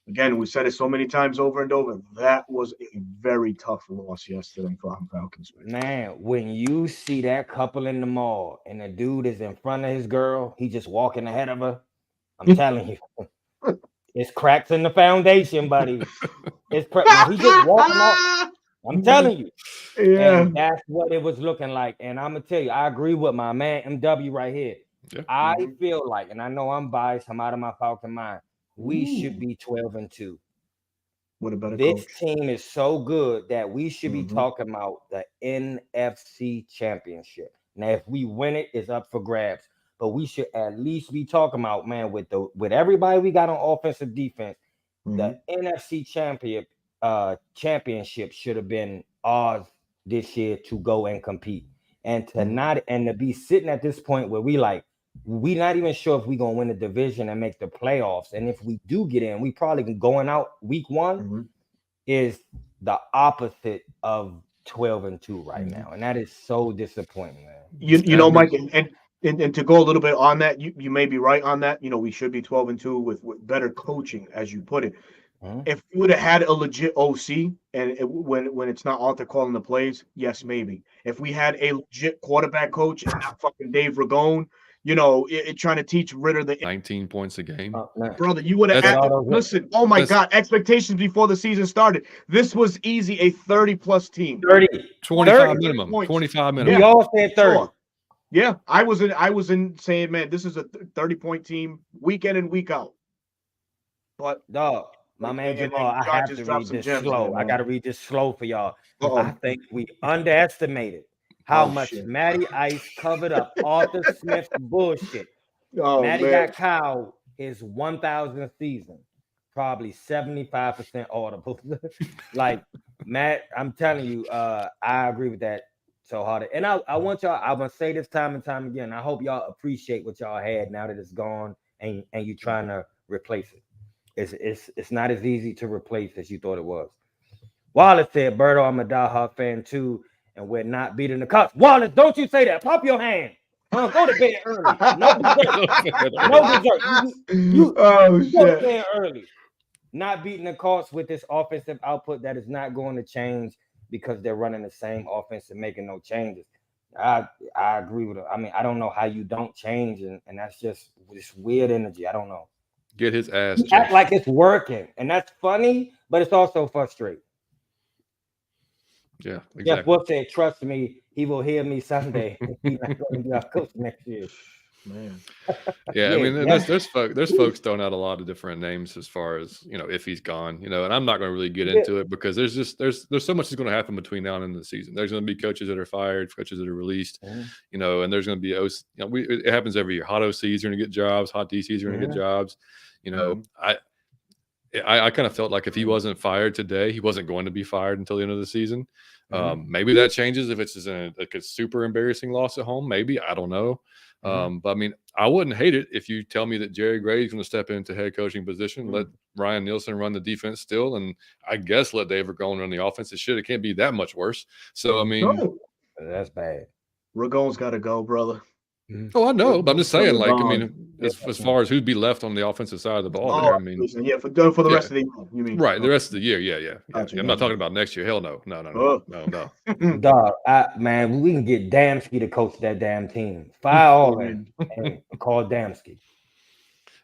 again, we said it so many times over and over. That was a very tough loss yesterday for our Falcons. Man, when you see that couple in the mall and the dude is in front of his girl, he just walking ahead of her. I'm telling you, it's cracks in the foundation, buddy. He just walking off. I'm telling you. Yeah. And that's what it was looking like. And I'm going to tell you, I agree with my man MW right here. Yeah. I feel like, and I know I'm biased, I'm out of my Falcon mind, we should be 12-2. What about this team is so good that we should be talking about the NFC Championship. Now, if we win it, it's up for grabs. But we should at least be talking about, man, with everybody we got on offensive defense, the NFC championship should have been ours this year to go and compete. And to be sitting at this point where we not even sure if we're gonna win the division and make the playoffs. And if we do get in, we probably going out week one is the opposite of 12-2 right now. And that is so disappointing, man. You know, Mike, and to go a little bit on that, you may be right on that. We should be 12-2 with better coaching, as you put it. If we would have had a legit OC and when it's not Arthur calling the plays, yes, maybe. If we had a legit quarterback coach and not fucking Dave Ragone, trying to teach Ritter the 19 points a game. Brother, you would have had listen, oh my God, expectations before the season started. This was easy, a 30-plus team. 25 minimum. Points. 25 minimum. We all said 30. Sure. Yeah, I was in saying, man, this is a 30-point team week in and week out. But dog. My man Jamal, I have to read this slow. I got to read this slow for y'all. I think we underestimated how much Matty Ice covered up Arthur Smith's bullshit. Matty got Kyle his 1,000th season, probably 75% audible. Like, Matt, I'm telling you, I agree with that so hard. And I want y'all, I'm going to say this time and time again, I hope y'all appreciate what y'all had now that it's gone and you're trying to replace it. It's not as easy to replace as you thought it was. Wallace said, Berto, I'm a diehard fan too, and we're not beating the Cubs. Wallace, don't you say that. Pop your hand. Go to bed early. No dessert. No dessert. You go to bed early. Not beating the Colts with this offensive output that is not going to change because they're running the same offense and making no changes. I agree with it. I mean, I don't know how you don't change, and that's just this weird energy. I don't know. Get his ass. Act like it's working, and that's funny, but it's also frustrating. Yeah, exactly. Jeff Wolf said, "Trust me, he will hear me someday. He's not going to be our coach next year." Man. Yeah, I mean, and yeah. there's folks throwing out a lot of different names as far as if he's gone, and I'm not going to really get Yeah. into it because there's so much that's going to happen between now and the end of the season. There's going to be coaches that are fired, coaches that are released, Mhm. and there's going to be it happens every year. Hot OCs are going to get jobs, hot DCs are going to get Mhm. jobs. Mhm. I kind of felt like if he wasn't fired today, he wasn't going to be fired until the end of the season. Maybe that changes if it's just a super embarrassing loss at home. Maybe, I don't know. But I mean, I wouldn't hate it if you tell me that Jerry Gray's going to step into head coaching position, let Ryan Nielsen run the defense still, and I guess let Dave Ragone run the offense. It can't be that much worse. So I mean, No, That's bad. Ragone's got to go, brother. oh, I know, but I'm just saying, like, I mean, Yeah. as far as who'd be left on the offensive side of the ball Oh, there, I mean, yeah, for the yeah. rest of the year, you mean? Right, the rest of the year, yeah. Gotcha, I'm not talking about next year. Hell no. Dog, man, we can get Damsky to coach that damn team. Fire Allman and call Damsky.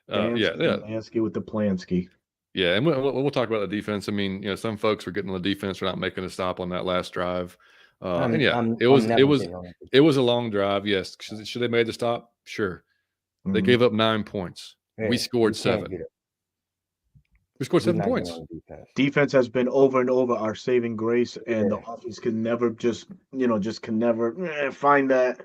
Damsky with the Plansky. Yeah, and we'll talk about the defense. I mean, some folks were getting on the defense for not making a stop on that last drive. And yeah, it was a long drive. Yes, should they made the stop? Sure. They gave up 9 points. Yeah, we scored 7. We scored 7 points. Defense has been over and over our saving grace, and the offense can never find that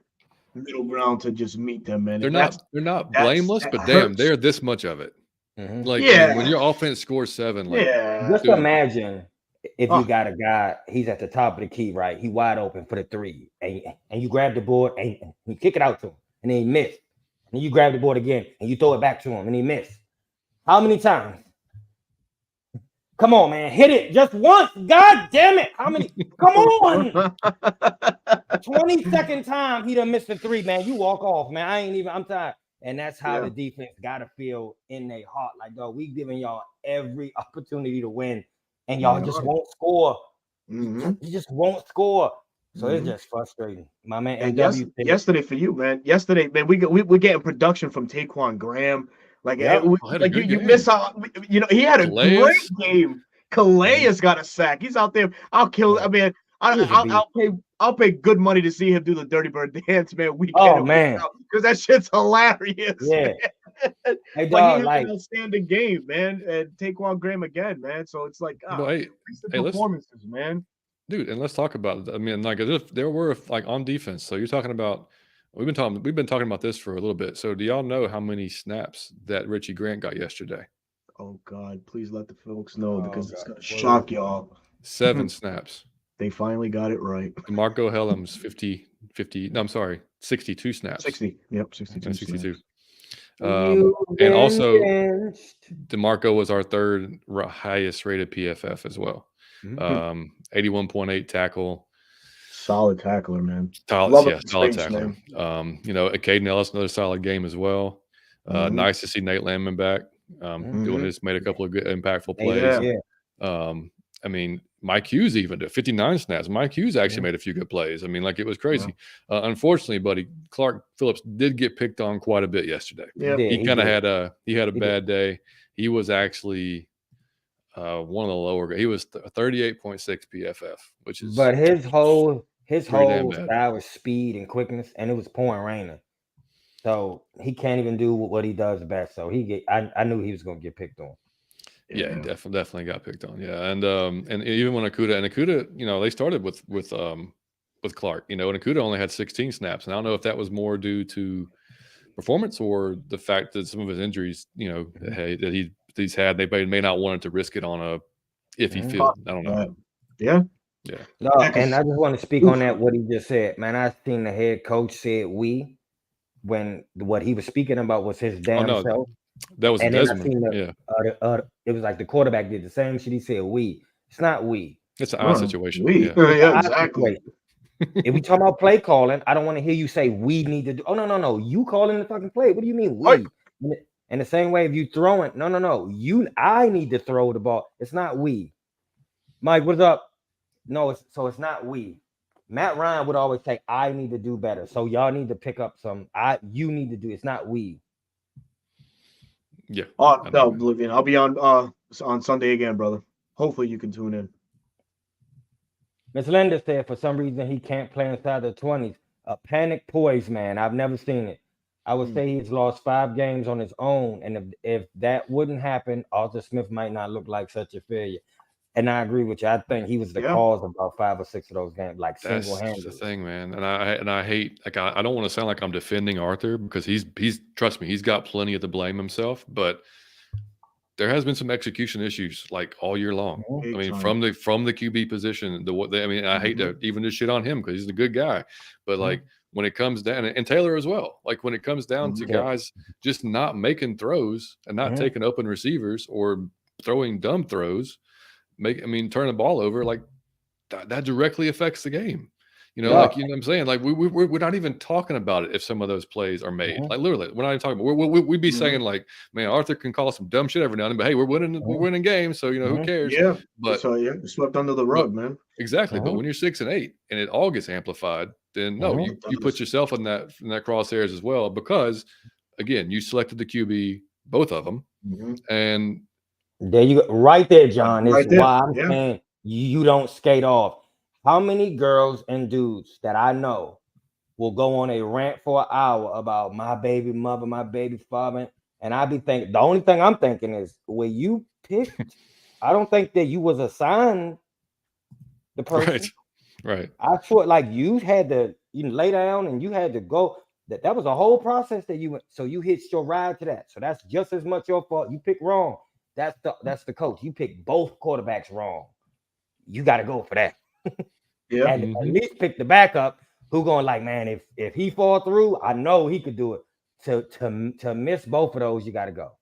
middle ground to just meet them, man. They're not blameless, but damn, they're this much of it. Like, I mean, when your offense scores 7, like, just imagine if you got a guy, he's at the top of the key, right? He wide open for the 3, and you grab the board and you kick it out to him, and then he missed. And you grab the board again and you throw it back to him, and he missed. How many times? Come on, man, hit it just once. God damn it! How many? Come on! 22nd time he done missed a 3, man. You walk off, man. I'm tired. And that's how the defense gotta feel in their heart. Like, dog, we giving y'all every opportunity to win, and y'all just won't score. You just won't score. So it's just frustrating, my man. And yesterday for you, man. Yesterday, man, we're getting production from Taquan Graham. Like, you miss out. He had a great game. Calais got a sack. He's out there. I'll kill. I mean, I'll pay good money to see him do the Dirty Bird dance, man. Because that shit's hilarious. Yeah. Hey, dog, he had an outstanding game, man. And Taquan Graham again, man. So it's like, performances, man. Dude, and let's talk about it. I mean, like, there were like on defense. So you're talking about we've been talking about this for a little bit. So do y'all know how many snaps that Richie Grant got yesterday? Oh God, please let the folks know because it's gonna shock y'all. 7 snaps. They finally got it right. DeMarco Hellams 62 snaps. 60. Yep, 62. And also DeMarco was our 3rd highest rated PFF as well. 81.8 tackle. Solid tackler, man. Solid tackler. Caden Ellis, another solid game as well. Nice to see Nate Landman back. Made a couple of good impactful plays. I mean, Mike Hughes even did 59 snaps. Mike Hughes actually made a few good plays. I mean, like, it was crazy. Unfortunately, buddy, Clark Phillips did get picked on quite a bit yesterday. Yeah, he kind of had a bad day. He was actually one of the lower. He was 38.6 PFF, which is. But his whole style was speed and quickness, and it was pouring raining, so he can't even do what he does best. So I knew he was going to get picked on. Yeah, he definitely got picked on. Yeah, and even when Akuda, they started with Clark, and Akuda only had 16 snaps, and I don't know if that was more due to performance or the fact that some of his injuries, that he's had, they may not want to risk it on a iffy field. I don't know. Yeah. No, and I just want to speak on that, what he just said, man. I seen the head coach said when what he was speaking about was his damn self. That was Desmond. It was like the quarterback did the same shit. He said It's not It's an odd situation. Yeah, exactly. If we talk about play calling, I don't want to hear you say we need to do. Oh, no. You calling the fucking play. What do you mean we? Right. And the same way, if you throwing, no. I need to throw the ball. It's not we. Mike, what's up? No, it's not we. Matt Ryan would always say, I need to do better. So y'all need to pick up some. You need to do. It's not we. Yeah. Oh no, Oblivion. I'll be on Sunday again, brother. Hopefully you can tune in. Miss Linda said for some reason he can't play inside the 20s. A panic poise, man. I've never seen it. I would say he's lost 5 games on his own. And if that wouldn't happen, Arthur Smith might not look like such a failure. And I agree with you. I think he was the cause of about 5 or 6 of those games, like single-handedly. That's the thing, man. And I hate, like, I don't want to sound like I'm defending Arthur, because he's trust me, he's got plenty of to blame himself, but there has been some execution issues like all year long. I mean, from the QB position, I mean, I hate to even just shit on him because he's a good guy, but like when it comes down, and Taylor as well, like when it comes down to guys just not making throws and not taking open receivers or throwing dumb throws, turning the ball over, like that directly affects the game. You know, like, you know what I'm saying? Like we're not even talking about it if some of those plays are made. Like literally, we're not even talking about. We'd be saying like, man, Arthur can call some dumb shit every now and then, but hey, we're winning games, so you know who cares? Yeah, but so swept under the rug, man. Exactly. But when you're 6 and 8 and it all gets amplified, then no, you put yourself in that crosshairs as well, because again, you selected the QB, both of them, and there you go, right there, John. Is why I'm Yeah. saying you don't skate off. How many girls and dudes that I know will go on a rant for an hour about my baby mother, my baby father, and I be thinking, the only thing I'm thinking is, when you picked, I don't think that you was assigned the person. Right. I felt like you had to lay down and you had to go. That was a whole process that you went. So you hitched your ride to that. So that's just as much your fault. You picked wrong. That's the coach. You picked both quarterbacks wrong. You got to go for that. And at least pick the backup who going like, man, if he fall through, I know he could do it. To miss both of those, you got to go.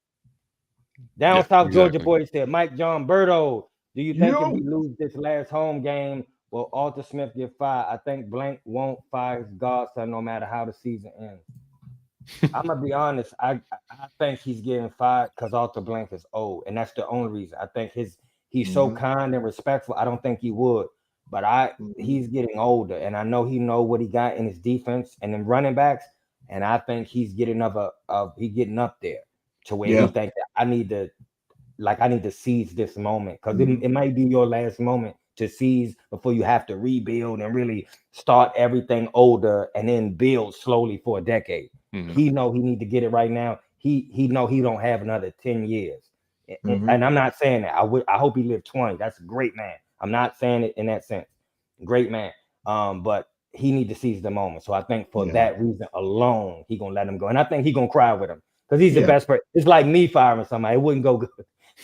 Down South Georgia boy said, Mike John Berto, do you think if we lose this last home game, will Arthur Smith get fired? I think Blank won't fire his godson no matter how the season ends. I'm gonna be honest. I think he's getting fired because Arthur Blank is old, and that's the only reason. I think he's so kind and respectful. I don't think he would. But he's getting older, and I know he know what he got in his defense and in running backs, and I think he's getting getting up there to where he think that I need to seize this moment, because it might be your last moment to seize before you have to rebuild and really start everything older and then build slowly for a decade. He know he need to get it right now. He know he don't have another 10 years, and I'm not saying that. I hope he lived 20. That's a great man. I'm not saying it in that sense. Great man. But he need to seize the moment. So I think for that reason alone, he gonna let him go. And I think he gonna cry with him, because he's the best person. It's like me firing somebody. It wouldn't go good.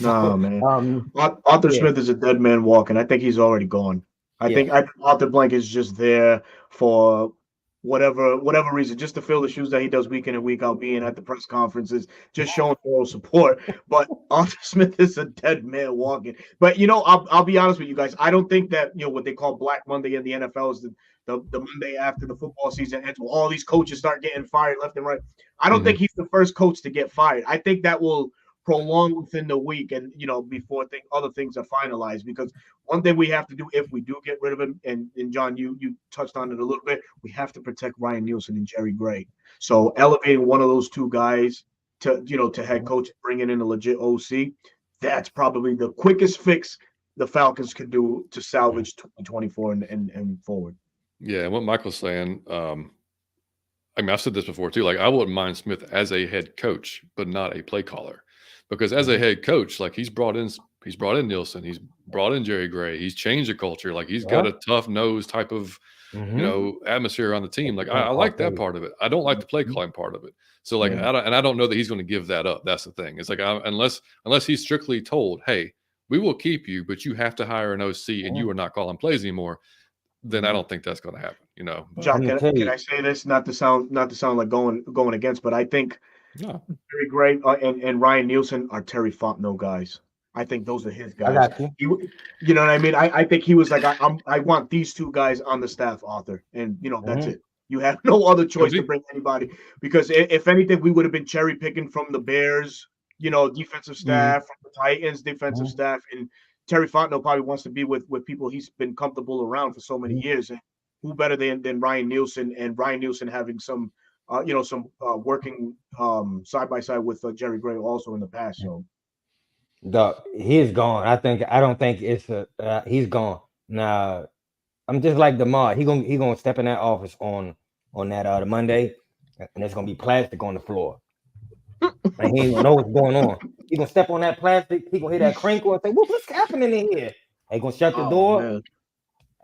No, man. Arthur Smith is a dead man walking. I think he's already gone. I think Arthur Blank is just there for whatever reason, just to fill the shoes that he does week in and week out, being at the press conferences, just showing moral support. But Arthur Smith is a dead man walking. But I'll be honest with you guys. I don't think that what they call Black Monday in the NFL is the Monday after the football season ends, where all these coaches start getting fired left and right. I don't think he's the first coach to get fired. I think that will prolong within the week, and before other things are finalized, because one thing we have to do if we do get rid of him, and John, you touched on it a little bit, we have to protect Ryan Nielsen and Jerry Gray. So elevating one of those two guys to head coach, bringing in a legit OC, that's probably the quickest fix the Falcons could do to salvage 2024 and forward. Yeah, and what Michael's saying, I've said this before too, like I wouldn't mind Smith as a head coach, but not a play caller. Because as a head coach, like he's brought in Nielsen, he's brought in Jerry Gray, he's changed the culture, like he's got a tough nose type of atmosphere on the team. Like I like that part of it. I don't like the play calling part of it. So like I don't know that he's going to give that up. That's the thing. It's like unless he's strictly told, hey, we will keep you, but you have to hire an OC and you are not calling plays anymore, then I don't think that's going to happen. John, can I say this? Not to sound like going against, but I think Jerry Gray and Ryan Nielsen are Terry Fontenot guys. I think those are his guys. I got you. You know what I mean? I think he was like, I want these two guys on the staff, Arthur, and that's it. You have no other choice to bring anybody, because if anything, we would have been cherry picking from the Bears, defensive staff, from the Titans defensive staff, and Terry Fontenot probably wants to be with people he's been comfortable around for so many years, and who better than Ryan Nielsen, and Ryan Nielsen having some working side by side with Jerry Gray also in the past. So he's gone. I don't think it's he's gone. Now I'm just like DeMar. He gonna step in that office on that the Monday, and there's gonna be plastic on the floor, and he don't know what's going on. He gonna step on that plastic. He gonna hear that crinkle and say, "What's happening in here?" He gonna shut the door. Man.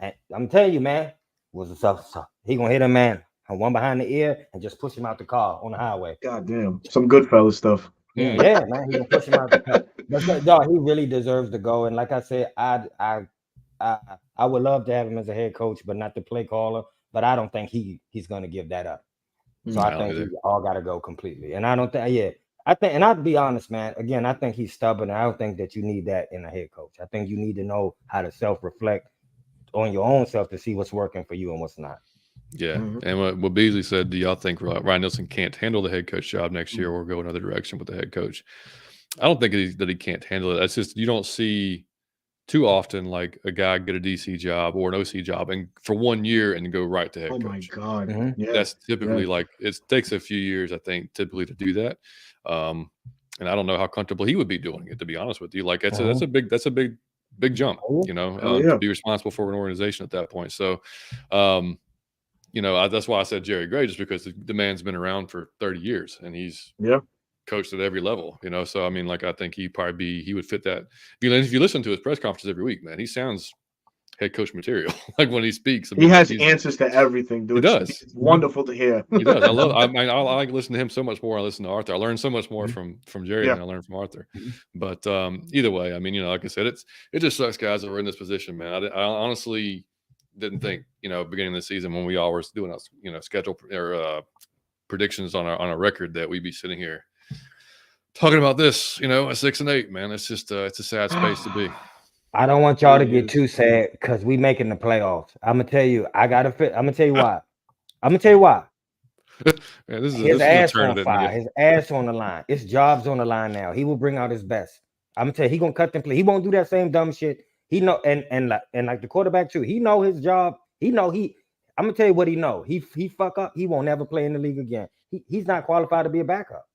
And I'm telling you, man, what's the stuff? He gonna hit a man and one behind the ear and just push him out the car on the highway. God damn, some Goodfellas stuff. Yeah, man, he gonna push him out the car. But dog, he really deserves to go. And like I said, I would love to have him as a head coach, but not the play caller. But I don't think he's gonna give that up. So I think he all got to go completely. And I don't think, and I'll be honest, man. Again, I think he's stubborn. I don't think that you need that in a head coach. I think you need to know how to self-reflect on your own self to see what's working for you and what's not. Yeah. And what Beasley said, do y'all think Ryan Nielsen can't handle the head coach job next year or go another direction with the head coach? I don't think that he can't handle it. That's just, you don't see too often like a guy get a DC job or an OC job and for 1 year and go right to head coach. Oh my God. Yeah. That's typically like, it takes a few years, I think, typically to do that. And I don't know how comfortable he would be doing it, to be honest with you. Like that's a big jump, to be responsible for an organization at that point. So, that's why I said Jerry Gray, just because the man's been around for 30 years and he's coached at every level, So I mean, like I think he would fit that. If you listen to his press conferences every week, man, he sounds head coach material. Like when he speaks, he has answers to everything, dude. He does. It's wonderful to hear. He does. I like listening to him so much more. I listen to Arthur. I learned so much more from Jerry than I learned from Arthur. But either way, I mean, like I said, it just sucks, guys, that we're in this position, man. I honestly didn't think, beginning of the season when we all were doing our, schedule or predictions on our record that we'd be sitting here talking about this, at 6-8, man. It's just it's a sad space to be. I don't want y'all to get too sad because we making the playoffs. I'm gonna tell you, I'm gonna tell you why. Man, his ass on fire. His ass on the line. His job's on the line now. He will bring out his best. I'm gonna tell you, he gonna cut them play. He won't do that same dumb shit. He know, and like the quarterback too. He know his job. I'm gonna tell you what he know. He fuck up. He won't never play in the league again. He's not qualified to be a backup.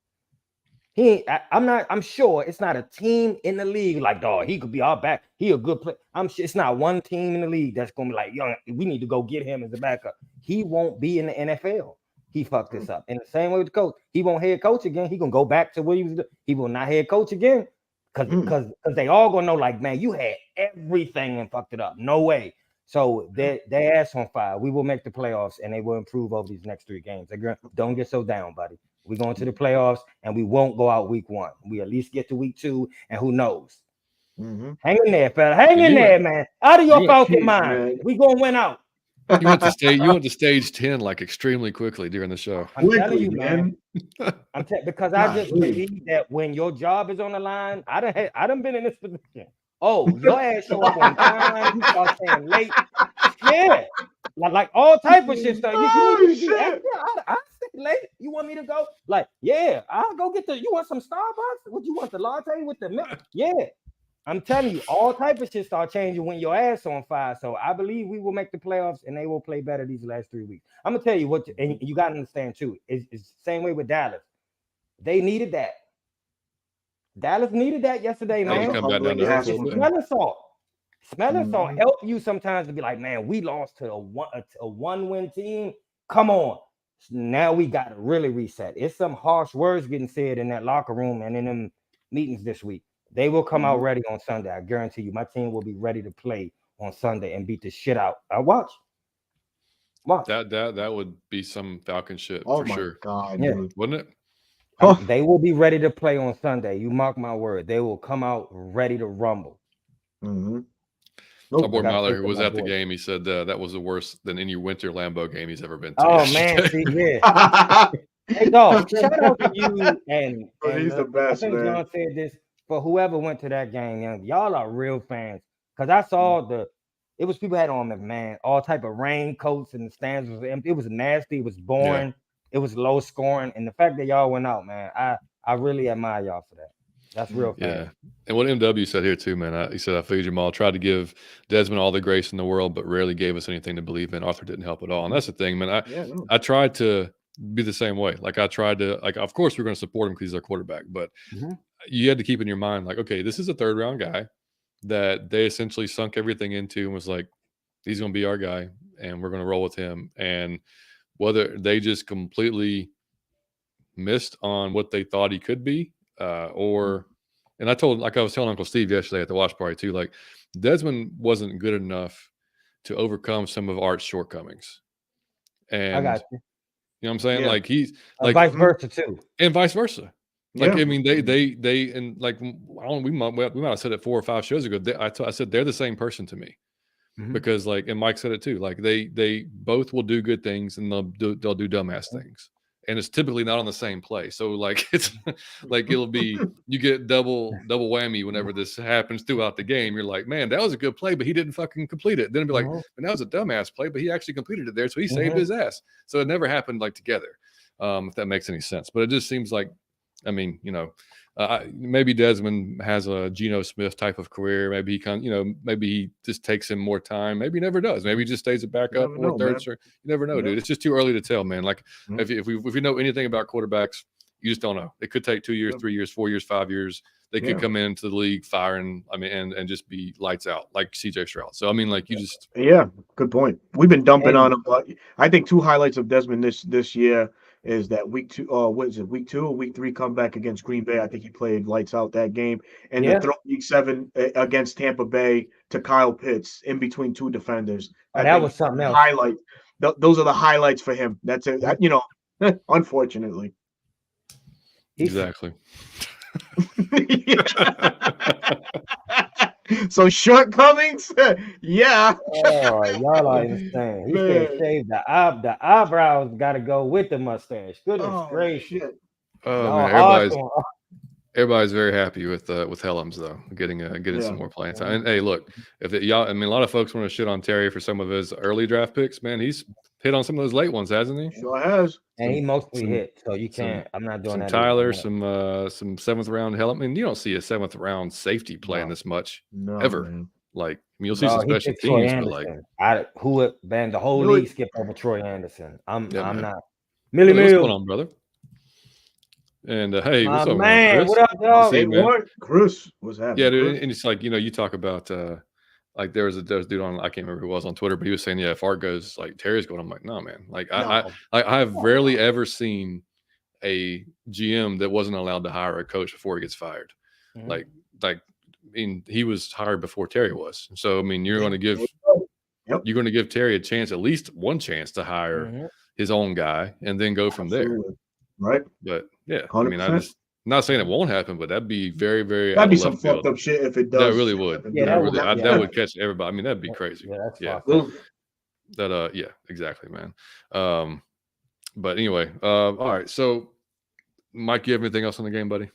I'm sure it's not a team in the league like, dog, he could be our back. He a good player. I'm sure it's not one team in the league that's gonna be like, yo, we need to go get him as a backup. He won't be in the NFL. He fucked this up. In the same way with the coach, he won't head coach again. He gonna go back to what he was doing. He will not head coach again because they all gonna know, like, man, you had everything and fucked it up. No way. So their ass on fire. We will make the playoffs and they will improve over these next 3 games. Don't get so down, buddy. We're going to the playoffs and we won't go out week 1. We at least get to week 2, and who knows? Hang in there, fella. Hang in there, man. Out of your Falcon mind. Man. We gonna win out. You went to stage 10 like extremely quickly during the show. I'm telling you, man. Because I just believe that when your job is on the line, I done been in this position. Oh, your ass show up on time. You start saying late. Yeah. Like all type of shit stuff. I say late. You want me to go? Like, yeah, I'll go get you want some Starbucks? What you want, the latte with the milk? Yeah. I'm telling you, all type of shit start changing when your ass on fire. So I believe we will make the playoffs and they will play better these last 3 weeks. I'm gonna tell you what, and you gotta understand too. It's the same way with Dallas. They needed that. Dallas needed that yesterday, man. Smelling salt help you sometimes to be like, man, we lost to a one-win team. Come on. Now we got to really reset. It's some harsh words getting said in that locker room and in them meetings this week. They will come out ready on Sunday. I guarantee you, my team will be ready to play on Sunday and beat the shit out. I watch. That would be some Falcon shit for sure. God, yeah. Wouldn't it? They will be ready to play on Sunday. You mark my word. They will come out ready to rumble. Our boy Myler, who was at the game, he said that was the worst than any winter Lambeau game he's ever been to. Oh man, see, yeah. Hey dog, shout out to you and he's the best. I think John said this for whoever went to that game. Y'all are real fans because I saw it was people had on, man, all type of raincoats and the stands was empty. It was nasty. It was boring. Yeah. It was low scoring, and the fact that y'all went out, man, I really admire y'all for that. That's real fun. Yeah. And what MW said here too, man, he said, I figured them all, tried to give Desmond all the grace in the world, but rarely gave us anything to believe in. Arthur didn't help at all. And that's the thing, man. I tried to be the same way. Like I tried to, of course we're going to support him because he's our quarterback, but you had to keep in your mind, like, okay, this is a 3rd round guy that they essentially sunk everything into and was like, he's going to be our guy and we're going to roll with him. And whether they just completely missed on what they thought he could be, or. And I was telling Uncle Steve yesterday at the watch party too. Like Desmond wasn't good enough to overcome some of Art's shortcomings, I and got you. you know what I'm saying. Yeah. Like he's like Vice versa too. and vice versa. Like Yeah. I mean, they and like we might have said it 4 or 5 shows ago. I said they're the same person to me. Mhm. Because like, and Mike said it too, like they both will do good things and they'll do dumbass things, and it's typically not on the same play. So like it's like it'll be you get double whammy whenever this happens throughout the game. You're like, man, that was a good play, but he didn't fucking complete it. Then it'll be like, Mhm. and that was a dumbass play, but he actually completed it there, so he saved Mhm. his ass. So it never happened like together, if that makes any sense. But it just seems like, I mean, you know. Maybe Desmond has a Geno Smith type of career. Maybe maybe he just takes him more time. Maybe he never does. Maybe he just stays a backup or third string. You never know, Yeah. dude. It's just too early to tell, man. Like Mhm. if we know anything about quarterbacks, you just don't know. It could take 2 years, 3 years, 4 years, 5 years. They could Yeah. come into the league firing. I mean, and just be lights out like CJ Stroud. So I mean, like you just Yeah, good point. We've been dumping And- on him, but I think 2 highlights of Desmond this year is that week 2, what is it, week 2 or week 3 comeback against Green Bay. I think he played lights out that game, and Yeah. the throw week 7 against Tampa Bay to Kyle Pitts in between 2 defenders. Oh, I that think was something else. highlight. Those are the highlights for him. That's it. You know, unfortunately. exactly. So shortcomings, yeah. Oh, y'all are insane. He said Man. shave the eyebrows got to go with the mustache. Goodness Oh gracious. shit. Oh Y'all man, hard everybody's very happy with Helms though, getting some more playing time. And hey, look, y'all, I mean, a lot of folks want to shit on Terry for some of his early draft picks. Man, he's hit on some of those late ones, hasn't he? Sure has. And he mostly some- hit, so you can't. I'm not doing Some that. Tyler, either. some 7th round Helm. I mean, you don't see a 7th round safety playing No. this much No, ever. man. Like, I mean, you'll see some He special picked Troy teams, but like, Anderson. The whole Really? league skipped over Troy Anderson. I'm man. not. Millie what's Mill. going on, brother? And hey, My what's up, man, Chris? what up, dog? See Hey, you, man. what? Chris, what's happening? Yeah, dude, Chris? and it's like, you talk about like there was a dude on, I can't remember who it was on Twitter, but he was saying, yeah, if Art goes like Terry's going, I'm like, no, man. Like No. I've rarely ever seen a GM that wasn't allowed to hire a coach before he gets fired. Mhm. Like I mean, he was hired before Terry was. So I mean, you're going to give Yep. you're going to give Terry a chance, at least one chance to hire Mhm. his own guy, and then go from there. Absolutely. Right? But yeah, 100%. I mean, I'm not saying it won't happen, but that'd be very, very That'd out be of some left field. fucked up shit if it does. That really would. Yeah, That would catch everybody. I mean, that'd be crazy. Yeah, that's Yeah. fucked up. Well, Yeah, exactly, man. But anyway, all right. So, Mike, you have anything else on the game, buddy?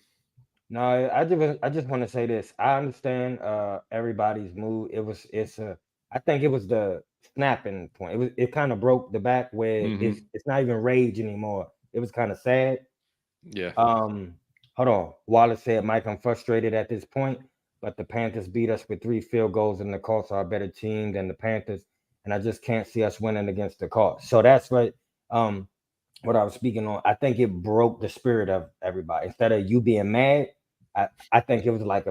No, I just want to say this. I understand everybody's mood. I think it was the snapping point. It kind of broke the back where Mhm. it's not even rage anymore. It was kind of sad. Yeah. Hold on. Wallace said, Mike, I'm frustrated at this point, but the Panthers beat us with 3 field goals, and the Colts are a better team than the Panthers, and I just can't see us winning against the Colts. So that's what I was speaking on. I think it broke the spirit of everybody. Instead of you being mad, I think it was like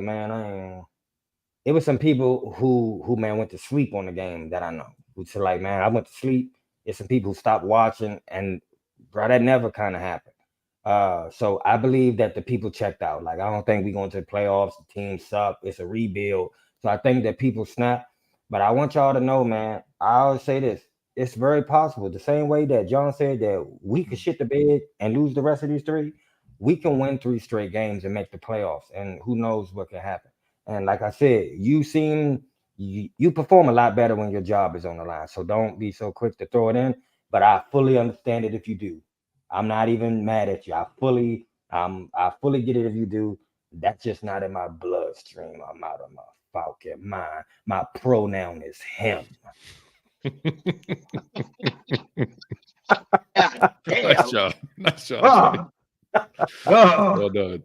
it was some people who man went to sleep on the game that I know. Who said like, man, I went to sleep. It's some people who stopped watching, and bro, that never kind of happened. So I believe that the people checked out. Like, I don't think we're going to the playoffs. The team suck. It's a rebuild. So I think that people snap. But I want y'all to know, man, I always say this. It's very possible. The same way that John said that we could shit the bed and lose the rest of these 3, we can win 3 straight games and make the playoffs. And who knows what can happen. And like I said, you perform a lot better when your job is on the line. So don't be so quick to throw it in. But I fully understand it if you do. I'm not even mad at you. I fully get it if you do. That's just not in my bloodstream. I'm out of my Falcon mind. My pronoun is him. Nice job. Ah. Well done.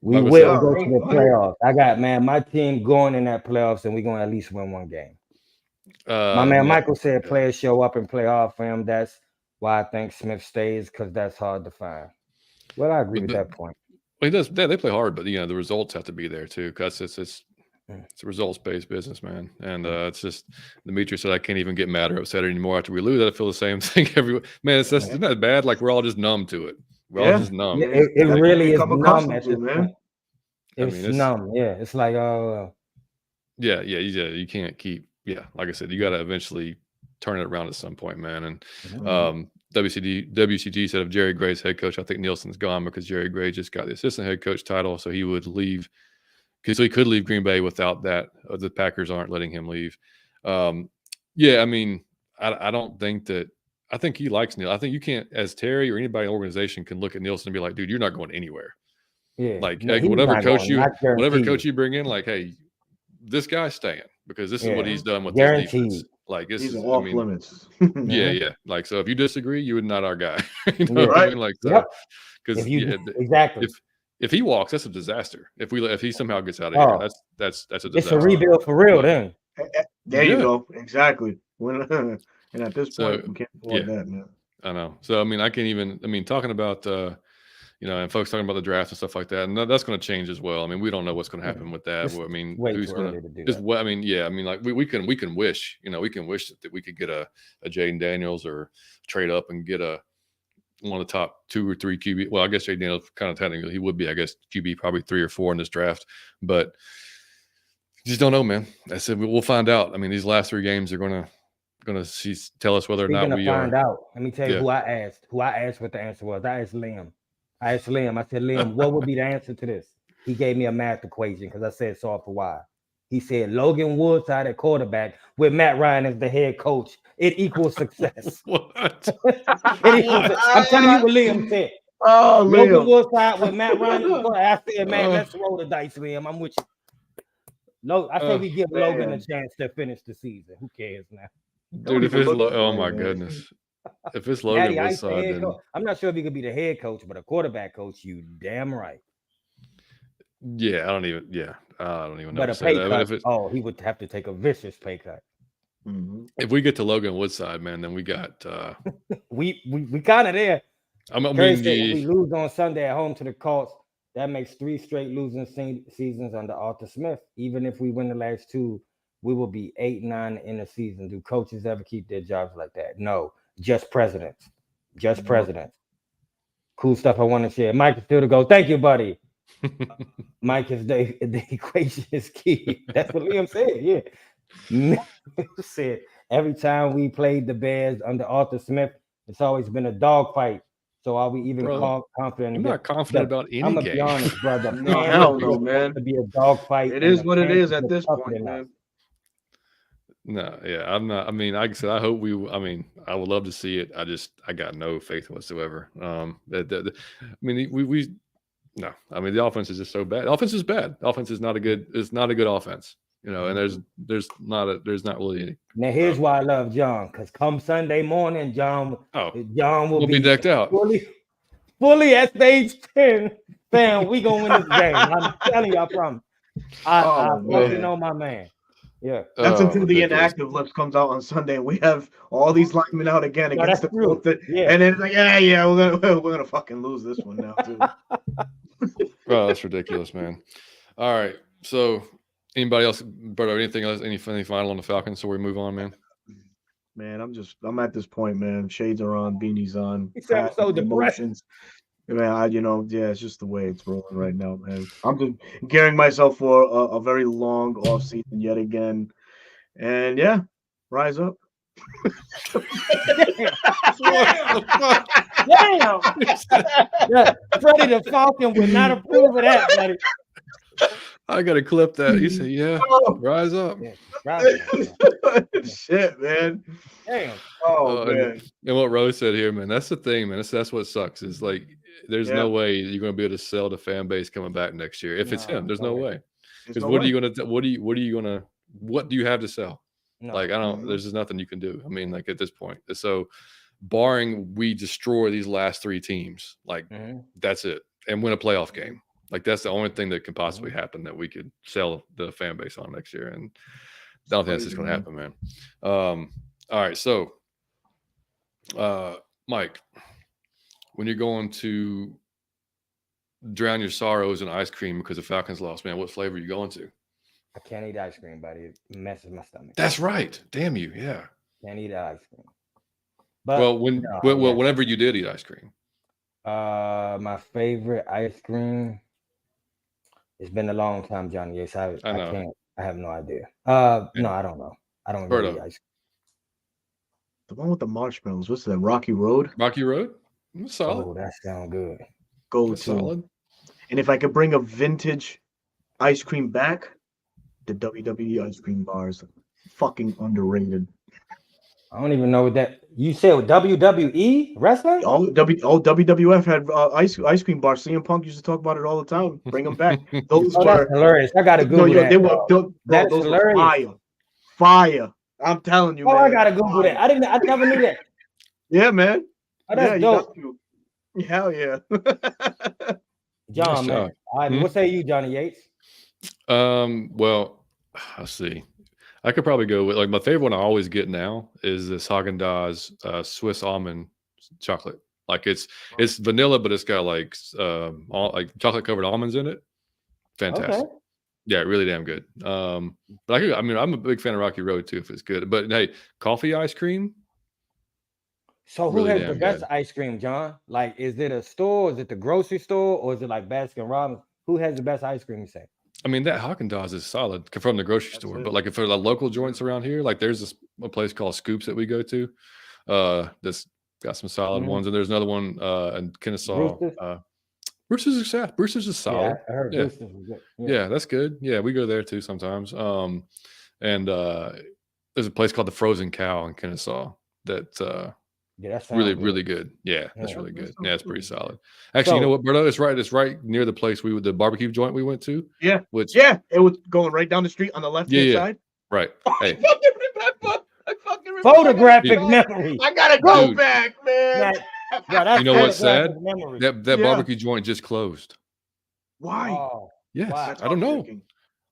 We Like I will said- go to the playoffs. I got my team going in that playoffs, and we're going to at least win 1 game. My man yeah. Michael said players show up and play hard for him. That's why I think Smith stays, because that's hard to find. Well, I agree with that point. Well, he does. They play hard, but the results have to be there too, because it's a results-based business, man. And it's just Demetrius said I can't even get mad or upset anymore after we lose. I feel the same thing every man. It's not bad. Like we're all just numb to it. We're all just numb. It really is numb accustomed at to, this man. point. It's numb. Yeah, it's like yeah, you can't keep. Yeah, like I said, you got to eventually turn it around at some point, man. And WCG said if Jerry Gray's head coach, I think Nielsen's gone because Jerry Gray just got the assistant head coach title, so he would leave. So he could leave Green Bay without that. The Packers aren't letting him leave. Yeah, I mean, I don't think that. I think he likes Neil. I think you can't, as Terry or anybody in the organization, can look at Nielsen and be like, dude, you're not going anywhere. Yeah, like whatever coach you bring in, like, hey, this guy's staying because this is what he's done with this defense. Like, this These is are off limits. Yeah. Like, so if you disagree, you would not our guy. Right. I mean? Like, so, because exactly. If he walks, that's a disaster. If he somehow gets out of here, that's a disaster. It's a rebuild for real, then. There you go. Exactly. And at this point, we can't afford that, man. I know. So I mean, talking about and folks talking about the draft and stuff like that, and that's going to change as well. I mean, we don't know what's going to happen with that. I mean, who's going to do that? I mean, yeah. I mean, like we can wish, we can wish that we could get a Jaden Daniels or trade up and get one of the top 2 or 3 QB. Well, I guess Jaden Daniels kind of technically he would be, I guess, QB probably 3 or 4 in this draft, but just don't know, man. I said we'll find out. I mean, these last 3 games are going to tell us whether or not we find out. Let me tell you who I asked what the answer was. I asked Liam. I said, Liam, what would be the answer to this? He gave me a math equation because I said solve for why. He said Logan Woodside at quarterback with Matt Ryan as the head coach. It equals success. What? I'm telling you what Liam said. Oh, Logan Woodside with Matt Ryan. I said, man, let's roll the dice, Liam. I'm with you. I say we give Logan a chance to finish the season. Who cares now? Dude, if it's oh my goodness. If it's Logan Woodside, then I'm not sure if he could be the head coach, but a quarterback coach, you damn right. Yeah, I don't even know. But a pay cut, he would have to take a vicious pay cut. Mm-hmm. If we get to Logan Woodside, man, then we got we kind of there. If we lose on Sunday at home to the Colts, that makes 3 straight losing seasons under Arthur Smith. Even if we win the last 2, we will be 8-9 in the season. Do coaches ever keep their jobs like that? No, just presidents. Just presidents. Cool stuff I want to share. Mike is still to go. Thank you, buddy. Mike is the equation is key. That's what Liam said. Yeah. Said every time we played the Bears under Arthur Smith, it's always been a dogfight. So are we even confident? I'm not confident about any game. I'm gonna be honest, brother. No, hell no, man. To be a dogfight. It is what it is at this point, man. No, yeah, I'm not. I mean, like I said, I hope I would love to see it. I got no faith whatsoever. The offense is just so bad. The offense is bad. The offense is not a good. It's not a good offense. And there's not really any. Now here's why I love John, because come Sunday morning, John will be decked out fully at stage 10. Fam, we gonna win this game. I'm telling you, I promise. I know my man. Yeah, that's until the inactive list comes out on Sunday, and we have all these linemen out again against the Colts. Yeah, and then it's like, we're gonna fucking lose this one now too. Oh, that's ridiculous, man. All right, so anybody else, Berto? Anything else? Any final on the Falcons? So we move on, man. Man, I'm at this point, man. Shades are on, beanies on. He sounds so depressed. Man, it's just the way it's rolling right now, man. I'm just gearing myself for a very long off season yet again, and rise up. Damn. Freddie the Falcon would not approve of that, buddy. I gotta clip that. You say, rise up. Yeah, rise up. Shit, man. Damn. Oh, man. And what Rose said here, man, that's the thing, man. That's what sucks. Is like there's no way you're gonna be able to sell the fan base coming back next year. If it's him, there's no way. Because what do you have to sell? No. Like, there's just nothing you can do. I mean, like at this point. So barring we destroy these last 3 teams, like that's it. And win a playoff game. Like that's the only thing that can possibly happen that we could sell the fan base on next year. And I don't think that's just gonna happen, man. All right, so Mike, when you're going to drown your sorrows in ice cream because the Falcons lost, man, what flavor are you going to? I can't eat ice cream, buddy. It messes my stomach. That's right. Damn you. Yeah. Can't eat ice cream. But whenever you did eat ice cream. My favorite ice cream. It's been a long time, Johnny. Yes, I know. can't. I have no idea. No, I don't know. I don't Birdo. really eat ice The one with the marshmallows. What's that? Rocky Road? Rocky Road? cream. Solid. Oh, that sounds good. Go That's to. solid. And if I could bring a vintage ice cream back, the WWE ice cream bars. Fucking underrated. I don't even know what that. You said WWE wrestling? WWF had ice cream bars. CM Punk used to talk about it all the time. Bring them back. Those Oh, that's were hilarious. I gotta Google that. they were Bro. That's those hilarious. were fire. I'm telling you, Oh, man. I gotta Google that. I never knew that. Yeah, man. Oh, that's yeah, dope. you got to. Hell yeah. John, Nice man. job. All right, what say you, Johnny Yates? Well, let's see. I could probably go with like my favorite one I always get now is this Haagen-Dazs Swiss almond chocolate. Like it's vanilla, but it's got like chocolate covered almonds in it. Fantastic. Okay. Yeah, really damn good. But I'm a big fan of Rocky Road too if it's good. But hey, coffee ice cream. So who Really has the damn best good. ice cream, John? Like, is it a store? Is it the grocery store? Or is it like Baskin Robbins? Who has the best ice cream, you say? I mean, that Haagen-Dazs is solid from the grocery That's store. it. But like if for the local joints around here, like there's a place called Scoops that we go to. That's got some solid ones, and there's another one in Kennesaw. Brewster's? Bruce's is solid. Yeah, I heard Yeah. Brewster's was good. Yeah, that's good. Yeah, we go there too sometimes. And there's a place called the Frozen Cow in Kennesaw that Yeah, that sounds really, good. really good. Yeah, that's Yeah. really That good. sounds Yeah, it's pretty good. solid. Actually, you know So- what, Berto? It's right near the place the barbecue joint we went to. Yeah. Which Yeah, it was going right down the street on the left-hand Yeah. side. right. I Hey, fucking remember. I fucking remember. Photographic Dude. memory. I gotta go Dude. back, man. Man, bro, that's You know what's photographic sad? memory. that Yeah. barbecue joint just closed. Why? Oh, Yes. Wow. That's I don't know. heartbreaking.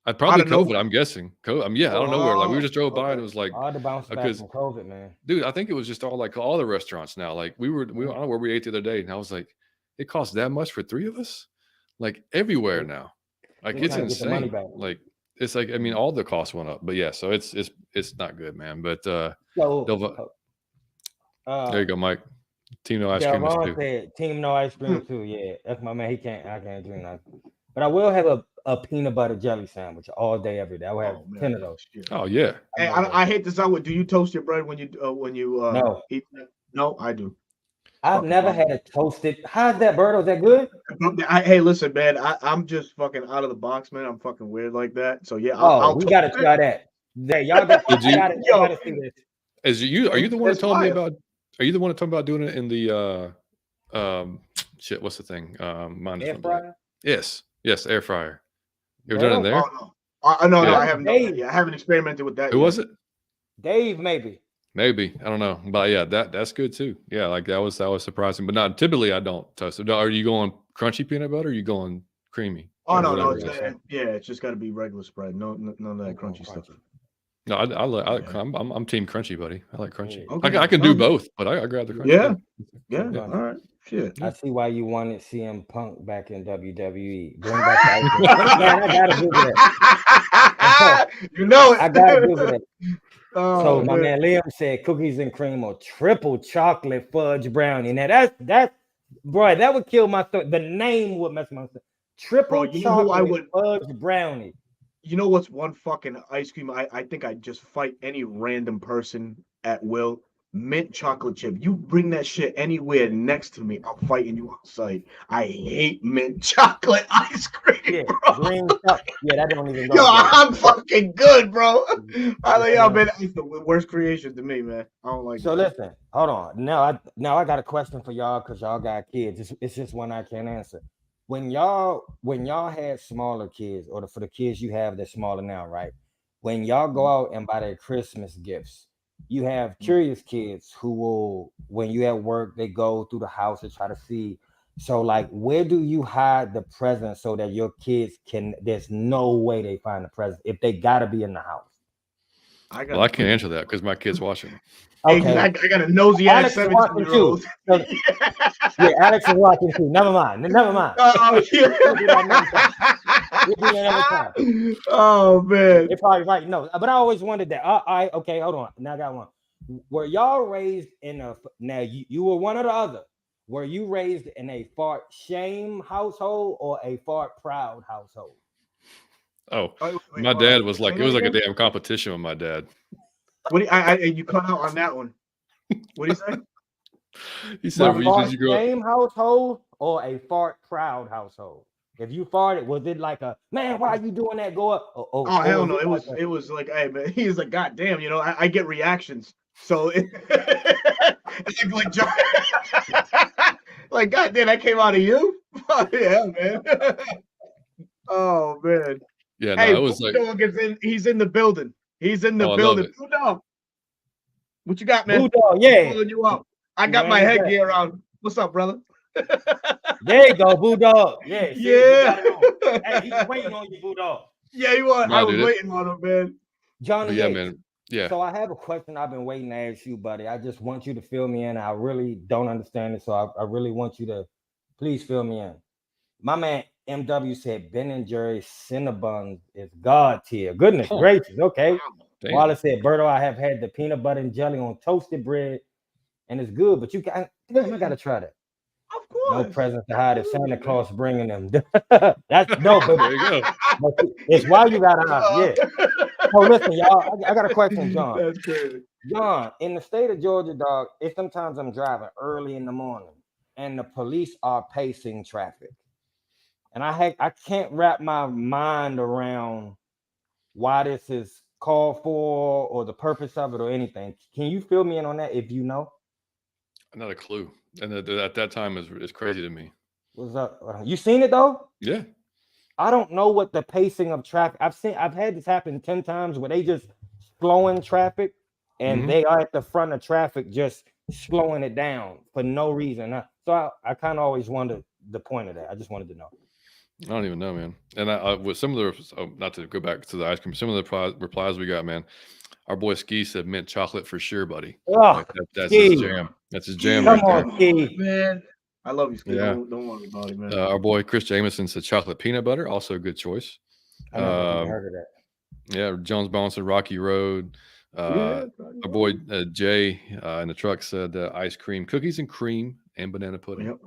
Probably Out of COVID, nowhere. I'm guessing. Out of nowhere. Like we just drove by and okay. it was like hard to bounce back because from COVID, man. dude, I think it was just all the restaurants now. Like we I don't know where we ate the other day, and I was like, it costs that much for 3 of us? Like everywhere now. Like They're it's trying to get the money insane. back. Like it's like I mean, all the costs went up. But yeah, so it's not good, man. But So, there you go, Mike. Team No Ice Cream is Ron too. said Team No Ice Cream too. Yeah, that's my man. I can't drink nothing. But I will have a peanut butter jelly sandwich all day, every day. I will have 10 of those. Shit. Oh yeah. Hey, I hate to sound. Do you toast your bread when you No. eat? No, I do. I've never had a toasted. How's that, Birdo? Is that good? Hey, listen, man. I'm just fucking out of the box, man. I'm fucking weird like that. So yeah, We gotta try that. Y'all got Did you- gotta see this. Are you the one that It's told me fire. about? Are you the one that told me about doing it in the shit? What's the thing? Mine just Air went blank. fryer? Yes, air fryer. You ever Bro, done it there? Oh no, Yeah. I haven't. Done that yet. I haven't experimented with that. Who yet. was it? Dave, maybe. Maybe I don't know, but yeah, that's good too. Yeah, like that was surprising, but not typically. I don't toast it. Are you going crunchy peanut butter? Or are you going creamy? Oh Or no, whatever it's it is? it's just got to be regular spread. None of that crunchy stuff. No, I'm team crunchy, buddy. I like crunchy. Yeah. Okay. I can do both, but I grab the crunchy. Yeah. Yeah. Yeah. All right. Shit. I see why you wanted CM Punk back in WWE. Bring back the ice cream. Man, I gotta Google that. You know it. I gotta Google that. Oh, So my man Liam said cookies and cream or triple chocolate fudge brownie. Now that's bro, that would kill my thought. The name would mess my triple Bro, you know who I chocolate would- fudge brownie. You know what's one fucking ice cream? I think I'd just fight any random person at will. Mint chocolate chip. You bring that shit anywhere next to me, I'm fighting you outside. I hate mint chocolate ice cream, Yeah, bro. green chocolate. Yeah, that don't even go. Yo, together. I'm fucking good, bro. I like, Yeah. yo, man, it's the worst creation to me, man. I don't like So that. listen, hold on. Now I got a question for y'all because y'all got kids. It's just one I can't answer. When y'all had smaller kids, or for the kids you have that's smaller now, right? When y'all go out and buy their Christmas gifts, you have curious kids who will, when you at work, they go through the house to try to see. So like, where do you hide the presents so that your kids there's no way they find the present if they gotta be in the house? I Well, I can't answer that because my kid's watching. Okay. I got a nosy ass Alex is watching 17-year-old. too. Yeah, Alex is watching too. Never mind. Oh, yeah. We'll do that next time. We'll do that every time. Oh man. They're probably right. No, but I always wondered that. Okay, hold on. Now I got one. Were y'all raised in a? Now you were one or the other. Were you raised in a fart shame household or a fart proud household? Oh, wait, my dad was say like, it that was like a again? damn competition with my dad. What do you cut out on that one? What do you say? He said, A "Did fart you grow up?" shame household or a fart proud household? If you farted, was it like a man? Why are you doing that? Go up. Oh hell was no! It like was like, hey man, he's like, God damn, I get reactions. So like John, like God damn, that came out of you? Yeah, man. Oh man. Yeah, no, Hey, it was like, Bulldog is in. He's in the building. He's in the oh, I love building. it. Bulldog, what you got, man? Bulldog, I'm yeah. calling you up. I got Man, my is that- headgear on. What's up, brother? There you go, Bulldog. Yeah, see, you got it on. Hey, he's Yeah. waiting on you, Bulldog. Yeah, he was. I No, was dude, waiting on him, man. Johnny but yeah, Yates. man. Yeah. So I have a question I've been waiting to ask you, buddy. I just want you to fill me in. I really don't understand it, so I really want you to please fill me in. My man MW said Ben and Jerry's Cinnabons is God tier. Goodness Huh. gracious. Okay. Damn. Wallace said, Berto, I have had the peanut butter and jelly on toasted bread, and it's good, but I gotta try that. Of course. No presents to hide if Santa Claus bringing them. That's no, but, There you go. but it's why you gotta yeah. So listen, y'all. I got a question, John. That's crazy. John, in the state of Georgia, dog, it's sometimes I'm driving early in the morning and the police are pacing traffic. And I can't wrap my mind around why this is called for or the purpose of it or anything. Can you fill me in on that if you know? Not a clue. And at that time is crazy to me. What's up? You seen it though? Yeah. I don't know what the pacing of traffic. I've had this happen 10 times where they just slowing traffic and they are at the front of traffic just slowing it down for no reason. So I kind of always wondered the point of that. I just wanted to know. I don't even know, man. And I with some of the, not to go back to the ice cream, some of the replies we got, man. Our boy Ski said mint chocolate for sure, buddy. Oh, Like that's Ski. his jam. That's his jam Come right on, there. Ski. Man, I love you, Ski. Yeah. Don't worry about it, man. Our boy Chris Jameson said chocolate peanut butter, also a good choice. I never even heard of that. Yeah, Jones Bone said Rocky Road. Our boy Jay in the truck said ice cream, cookies and cream, and banana pudding. Yep.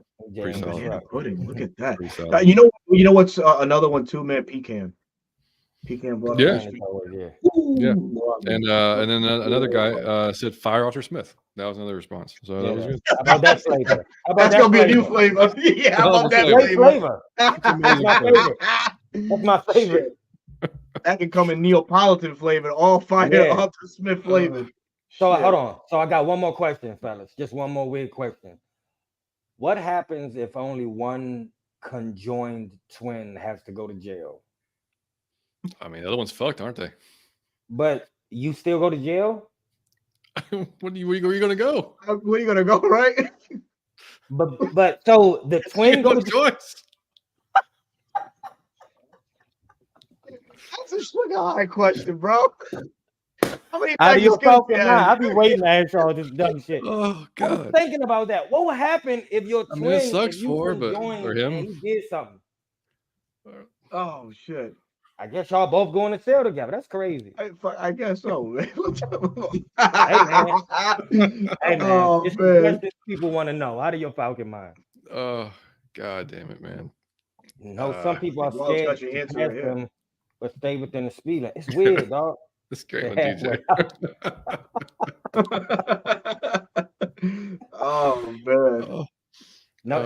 Pretty solid. Banana pudding. Look at that. Pretty solid. You know what's another one too, man? Pecan brought Yeah. ice cream. Yeah. And then another guy said Fire Archer Smith. That was another response. So that was good. How about that flavor? That's gonna be a new flavor. Yeah, how about that Great flavor. That's my favorite. That's my favorite. That can come in Neapolitan flavor, all Fire Archer Smith flavored. So hold on. So I got one more question, fellas. Just one more weird question. What happens if only one conjoined twin has to go to jail? I mean, the other one's fucked, aren't they? But you still go to jail? Where are you going to go? Where are you going to go, right? But so the twin goes to choice. That's a sugar high question, bro. How many out of your Falcons yeah. I'll be waiting to ask all this dumb shit. Oh I was God. thinking about that. What would happen if your twin, it sucks if you for him. and he did something? Oh shit. I guess y'all both going to cell together. That's crazy. I guess so, man. Hey man. Oh, it's man. the question people want to know. How do your Falcon mind? Oh God damn it, man. You know, some people are Well, scared your to answer pass here. them, but stay within the speed limit. It's weird, dog. That's great one, DJ. Oh man. Oh, No,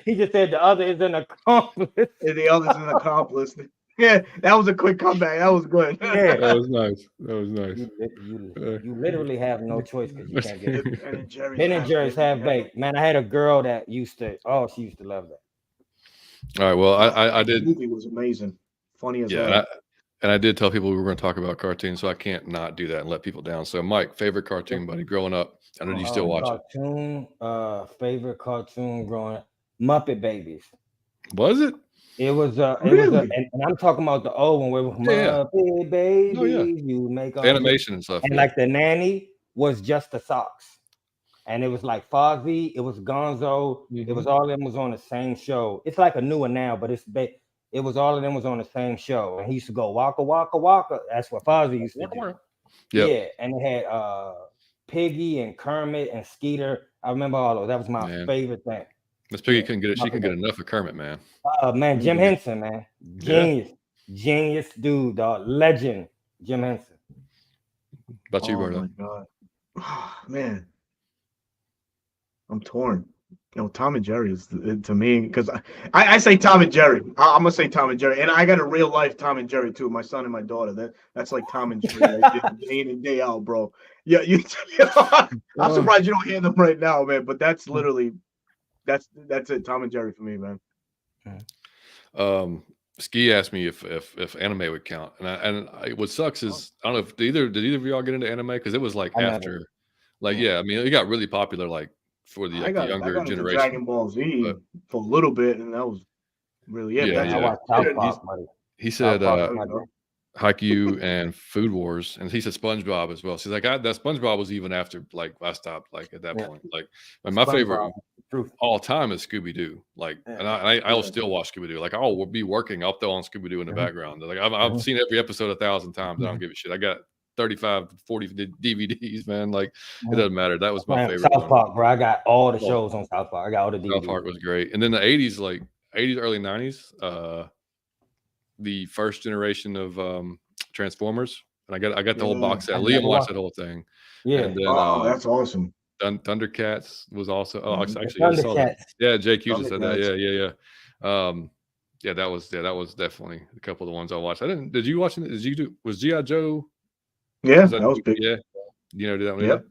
he just said the other is an accomplice. And the other's an accomplice. Yeah, that was a quick comeback. That was good. Yeah. that was nice. That was nice. You literally have no choice because you can't get it. Ben Ben and Jerry's half baked. Man, I had a girl that used to. Oh, she used to love that. All right. Well, I did. The movie was amazing. Funny as Yeah, hell. and I did tell people we were going to talk about cartoons, so I can't not do that and let people down. So, Mike, favorite cartoon, buddy, growing up. I know you still watch it. Favorite cartoon growing up, Muppet Babies. Was it? It was Really? and I'm talking about the old one where Muppet Babies, you make all animation and stuff. And like the nanny was just the socks. And it was like Fozzie, it was Gonzo, it was all of them was on the same show. It's like a new one now, but it was all of them was on the same show. And he used to go waka waka waka. That's what Fozzie used to do. Yep. Yeah, and it had Piggy and Kermit and Skeeter. I remember all of that was my favorite thing. Miss Piggy couldn't get it. She couldn't get enough of Kermit, man. Man, Jim Henson, man, genius dude, dog, legend, Jim Henson. About you, Oh Bardo? my God, man, I'm torn. Tom and Jerry is to me because I say Tom and Jerry. I'm gonna say Tom and Jerry, and I got a real life Tom and Jerry too. My son and my daughter. That's like Tom and Jerry right there, day in and day out, bro. Yeah, I'm surprised you don't hear them right now, man. But that's literally that's it. Tom and Jerry for me, man. Ski asked me if anime would count, and what sucks is I don't know if did either of y'all get into anime because it was like after, like I mean it got really popular like for the younger I got generation. Dragon Ball Z for a little bit, and that was really it. Yeah, I watched South Park, buddy. He said Haikyuu and Food Wars, and he said SpongeBob as well. So he's like, that SpongeBob was even after like I stopped like at that point. Like my favorite all time is Scooby Doo. Like, and I'll still watch Scooby Doo. Like I'll be working, I'll throw on Scooby Doo in the background. Like I've seen every episode 1,000 times. I don't give a shit. I got 35 to 40 DVDs, man. Like it doesn't matter. That was my favorite. South Park, bro. I got all the shows on South Park. I got all the DVDs. South Park was great. And then the 80s, like 80s, early 90s, the first generation of Transformers. And I got the whole box set. Liam watched that whole thing. Yeah. And then, that's awesome. Thundercats was also actually Thundercats. Yeah, Jake Hughes said that. Yeah. That was definitely a couple of the ones I watched. Did you watch it? Was G.I. Joe? Yeah, that was big. Yeah. You know, did that one? Yep.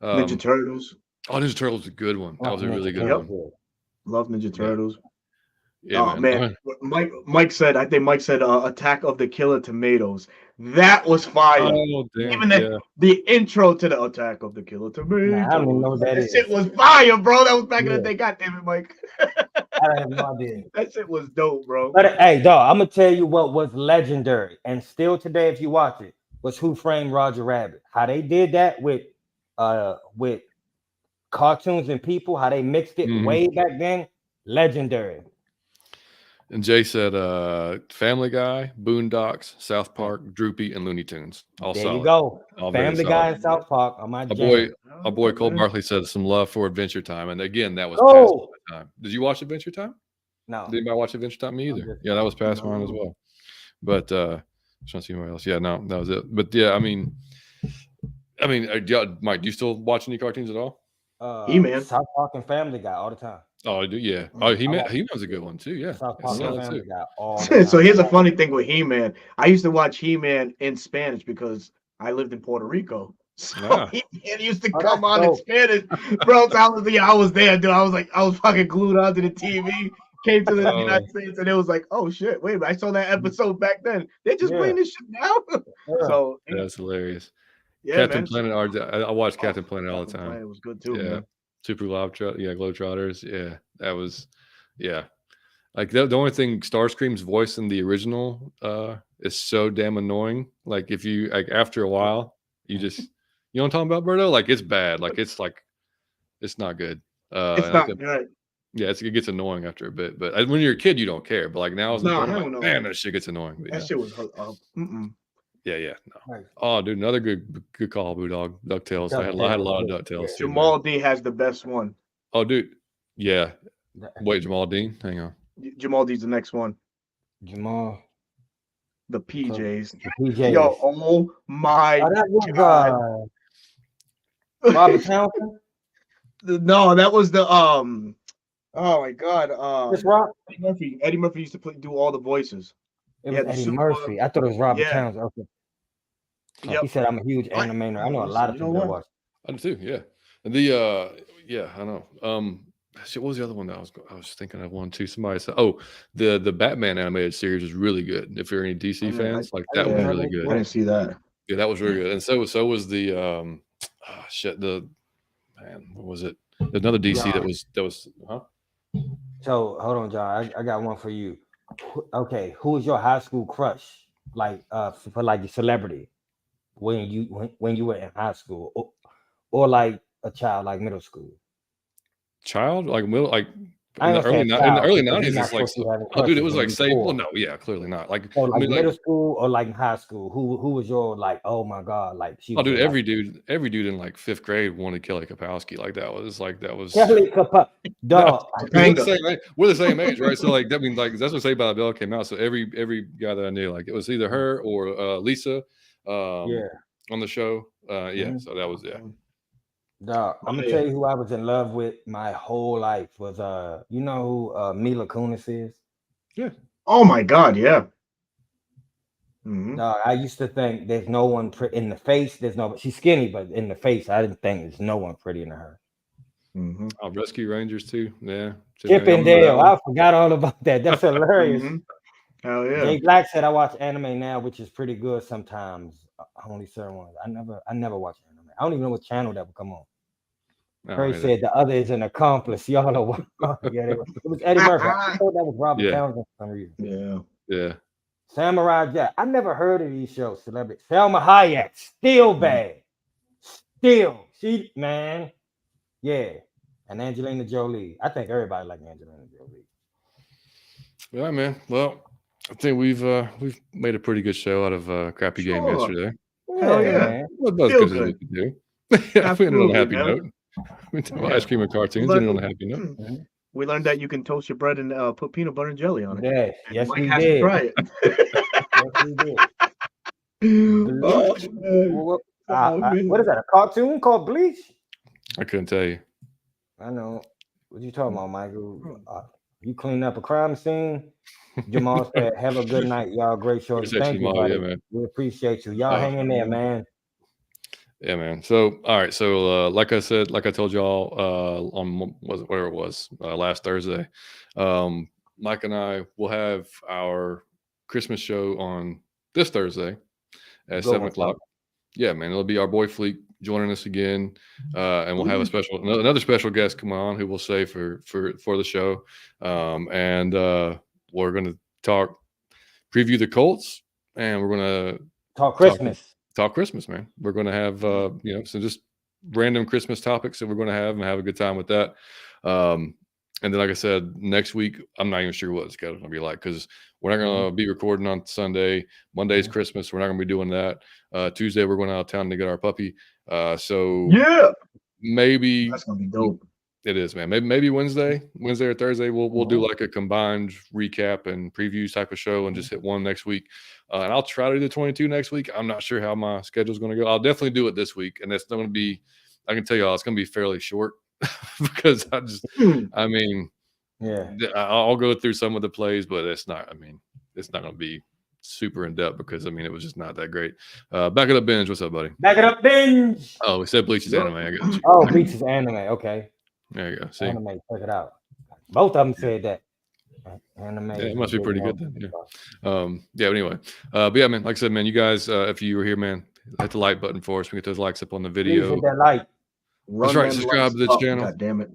Ninja Turtles. Oh, Ninja Turtles was a good one. That was a really good one. Love Ninja Turtles. Yeah, man. Mike said, I think Mike said Attack of the Killer Tomatoes. That was fire. Oh, damn. Even the intro to the Attack of the Killer Tomatoes. I don't even know what that is. Shit was fire, bro. That was back in the day. God damn it, Mike. I have no idea. That shit was dope, bro. But hey, dog, I'm gonna tell you what was legendary, and still today, if you watch it, was Who Framed Roger Rabbit. How they did that with cartoons and people, how they mixed it way back then, legendary. And Jay said Family Guy, Boondocks, South Park, Droopy, and Looney Tunes. All there solid. You go. All Family Guy and South Park on my boy Cole Barkley said some love for Adventure Time. And again, that was past my time. Did you watch Adventure Time? No. Did anybody watch Adventure Time? Me either. Yeah, that was past mine as well. But trying to see anybody else. Yeah, no, that was it. But yeah, I mean, Mike, do you still watch any cartoons at all? He-Man. South Park and Family Guy all the time. Oh, I do, yeah. Oh, He-Man's a good one too, yeah. South Park and Family Guy all the time. So here's a funny thing with He-Man. I used to watch He-Man in Spanish because I lived in Puerto Rico. So He-Man used to come on in Spanish. Bro, I was there, dude. I was fucking glued onto the TV. Came to the United States and it was like, oh shit, wait a minute. I saw that episode back then. They're just playing this shit now. So that's hilarious. Yeah, Captain Planet. I watched Captain Planet all the time. It was good too. Yeah, man. Super Globetrotters. Yeah, that was. Yeah, like the only thing Starscream's voice in the original is so damn annoying. Like if you after a while, you know what I'm talking about, Berto? Like it's bad. Like it's not good. It's not good. Yeah, it gets annoying after a bit. But when you're a kid, you don't care. But like now, man, that shit gets annoying. But, that shit was. Yeah. No. Oh, dude, another good call, Boodog. DuckTales. I had a lot of DuckTales. Jamal D has the best one. Oh, dude. Yeah. Wait, Jamal Dean. Hang on. Jamal D's the next one. Jamal. The PJs. Yo, oh my God. Robert Townsend? No, that was the oh my God. Chris Rock? Eddie Murphy used to do all the voices. It was Eddie Murphy. I thought it was Robert Townsend. Okay. Yep. He said I'm a huge animator. I know a lot of people that watch. I do too, yeah. And the I know. What was the other one that I was thinking of one too? Somebody said, the Batman animated series was really good. If you're any DC fans, that was really good. I didn't see that. Yeah, that was really good. And so was the what was it? Another DC John. that was So hold on, John. I got one for you. Okay, who was your high school crush? Like for like your celebrity when you were in high school or like a child, like middle school. Child, like middle, like I ain't gonna say in the child, early because you're '90s, not it's like, supposed to be having oh, dude, it crushes was when like you're say, well, 4. no, yeah, clearly not. Like, So I like mean, like, middle school or like high school, who was your like, oh my God, like she oh, was dude, your like every dude in like 5th grade wanted Kelly Kapowski. Like that was. Kelly Kapowski, No, dog. 'cause we're the Topanga. same age. We're the same age, right? So like that means like that's what Saved by the Bell came out. So every guy that I knew, like it was either her or Lisa, Yeah. on the show. Yeah. Mhm. So that was Dog, I'm gonna yeah. tell you who I was in love with my whole life was you know who Mila Kunis is? yeah. Oh my God, yeah. Mhm. Dog, I used to think there's no one in the face. There's no, she's skinny, but in the face, I didn't think there's no one prettier than her. Mhm. Oh, Rescue Rangers too. Yeah. Chip Y'all and remember that Dale, one? I forgot all about that. That's hilarious. Mhm. Hell yeah. Jay Black said I watch anime now, which is pretty good sometimes. Only certain ones. I never watch anime. I don't even know what channel that would come on. Oh, Curry yeah. said the other is an accomplice. Y'all know what? Yeah, it was Eddie Murphy. I thought that was Robert Yeah. Townsend for some reason. Yeah. Yeah. Samurai Jack. I never heard of these shows. Celebrity. Selma Hayek. Still bad. Still. She, man. Yeah. And Angelina Jolie. I think everybody like Angelina Jolie. Yeah, man. Well, I think we've made a pretty good show out of a crappy game Sure. yesterday. Hell Yeah, yeah. man. Well, about as Feel good as we good. could do. Yeah, we ended on a Absolutely, happy man. note. We talked about Yeah. ice cream and cartoons. Let- Ended on a happy note. Mhm. We learned that you can toast your bread and put peanut butter and jelly on it. Yes, And yes, Mike we has to did. try it. Yes, we did. Oh, Bleach. man. What is that? A cartoon called Bleach? I couldn't tell you. I know. What you talking about, Michael? You clean up a crime scene. Jamal said, "Have a good night, y'all. Great show. Appreciate Thank you, you, Jamal. buddy. Yeah, man. We appreciate you. Y'all hang in there, man. Yeah, man. So, all right. So, like I said, like I told y'all on whatever it was last Thursday, Mike and I will have our Christmas show on this Thursday at Good 7 one, o'clock. Yeah, man. It'll be our boy Fleek joining us again, and we'll have another special guest come on who will say for the show, and we're going to preview the Colts, and we're going to Talk Christmas. talk Christmas, man. We're going to have, so just random Christmas topics that we're going to have and have a good time with that. And then, like I said, next week, I'm not even sure what the schedule's going to be like because we're not going to be recording on Sunday. Monday's Christmas. We're not going to be doing that. Tuesday, we're going out of town to get our puppy. So yeah. maybe That's going to be dope. it is, man. Maybe Wednesday or Thursday, we'll do like a combined recap and previews type of show and just hit one next week. And I'll try to do the 22 next week. I'm not sure how my schedule's going to go. I'll definitely do it this week, and it's not going to be. I can tell you all, it's going to be fairly short because I mean, Yeah. I'll go through some of the plays, but it's not. I mean, it's not going to be super in depth because I mean, it was just not that great. Back it up, binge. What's up, buddy? Back it up, binge. Oh, we said Bleach is anime. I got you. Oh, Bleach is anime. Okay. There you go. See, Anime. Check it out. Both of them said that. Anime. Yeah, it must be pretty good then. Yeah. Yeah. But anyway, but yeah, man. Like I said, man, you guys, if you were here, man, hit the like button for us. We get those likes up on the video. Please hit that like. That's right. Subscribe to the channel. God damn it.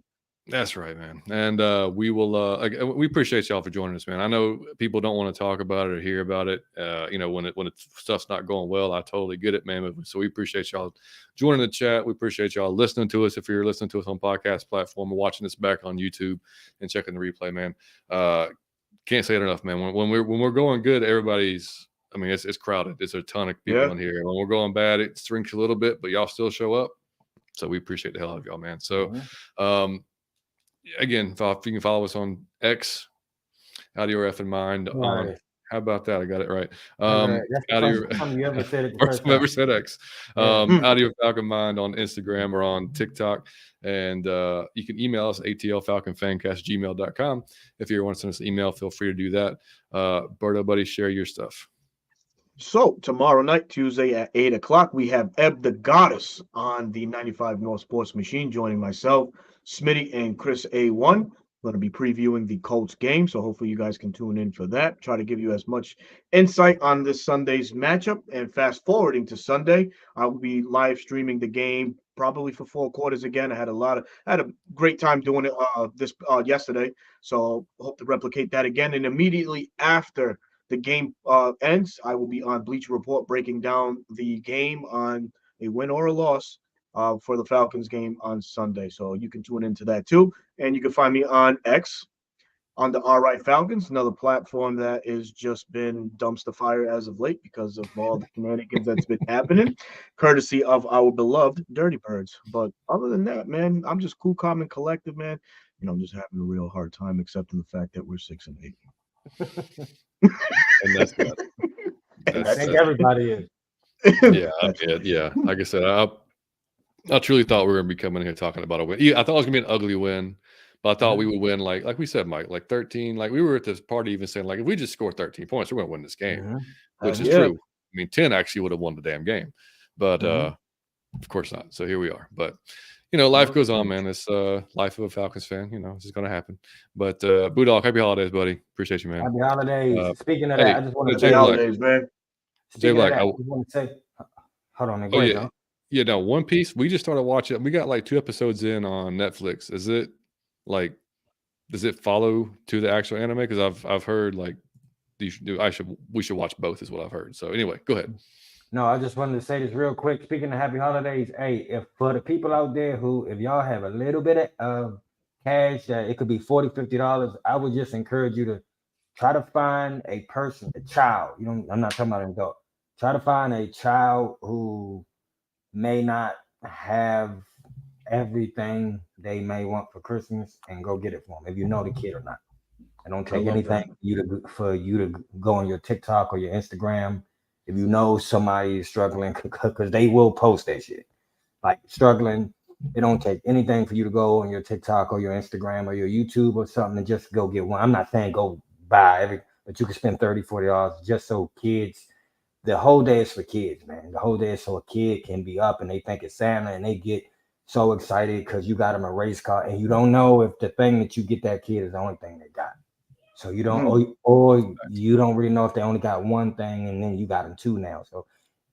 That's right, man. And we will. We appreciate y'all for joining us, man. I know people don't want to talk about it or hear about it. When stuff's not going well, I totally get it, man. So we appreciate y'all joining the chat. We appreciate y'all listening to us. If you're listening to us on podcast platform or watching this back on YouTube and checking the replay, man. Can't say it enough, man. When we're going good, everybody's. I mean, it's crowded. It's a ton of people in here. When we're going bad, it shrinks a little bit, but y'all still show up. So we appreciate the hell out of y'all, man. So, again, if you can follow us on X, out of your effing mind. How about that? I got it right. Out of your time you ever said it. First time ever said X. Out of your Falcon mind on Instagram or on TikTok. And you can email us atlfalconfancast@gmail.com. If you want to send us an email, feel free to do that. Berto, buddy, share your stuff. So tomorrow night, Tuesday at 8 o'clock, we have Eb the Goddess on the 95 North Sports Machine, joining myself, Smitty, and Chris A1. We're going to be previewing the Colts game, so hopefully you guys can tune in for that. Try to give you as much insight on this Sunday's matchup. And fast forwarding to Sunday, I will be live streaming the game probably for 4 quarters again. I had a great time doing it yesterday, so hope to replicate that again. And immediately after the game ends, I will be on Bleacher Report breaking down the game on a win or a loss for the Falcons game on Sunday. So you can tune into that too. And you can find me on X on the All Right Falcons, another platform that has just been dumpster fire as of late because of all the shenanigans that's been happening, courtesy of our beloved Dirty Birds. But other than that, man, I'm just cool, calm, and collected, man. I'm just having a real hard time accepting the fact that we're 6-8. And that's that. I think everybody is. Yeah, yeah. Like I said, I truly thought we were going to be coming here talking about a win. Yeah, I thought it was going to be an ugly win, but I thought we would win like we said, Mike, like 13. Like we were at this party even saying, like, if we just score 13 points, we're going to win this game, which is true. I mean, 10 actually would have won the damn game, but of course not. So here we are. But life goes on, man. It's life of a Falcons fan. It's just going to happen. But Boudog, happy holidays, buddy. Appreciate you, man. Happy holidays. Speaking of that, I just want to say holidays, man. Speaking of that, I just want to say, hold on. Go ahead, John. Yeah, no, One Piece, we just started watching. We got like 2 episodes in on Netflix. Is it like, does it follow to the actual anime? Because I've heard like we should watch both is what I've heard. So anyway, go ahead. No, I just wanted to say this real quick. Speaking of happy holidays, hey, if for the people out there if y'all have a little bit of cash, it could be $40, $50, I would just encourage you to try to find a child. I'm not talking about an adult. Try to find a child who may not have everything they may want for Christmas and go get it for them if you know the kid or not. And don't take anything for you to go on your TikTok or your Instagram if you know somebody is struggling, because they will post that shit. Like struggling, it don't take anything for you to go on your TikTok or your Instagram or your YouTube or something and just go get one. I'm not saying go buy but you can spend $30, $40 just so kids. The whole day is for kids, man. The whole day is so a kid can be up and they think it's Santa and they get so excited because you got them a race car and you don't know if the thing that you get that kid is the only thing they got. So you don't, or you don't really know if they only got one thing and then you got them 2 now. So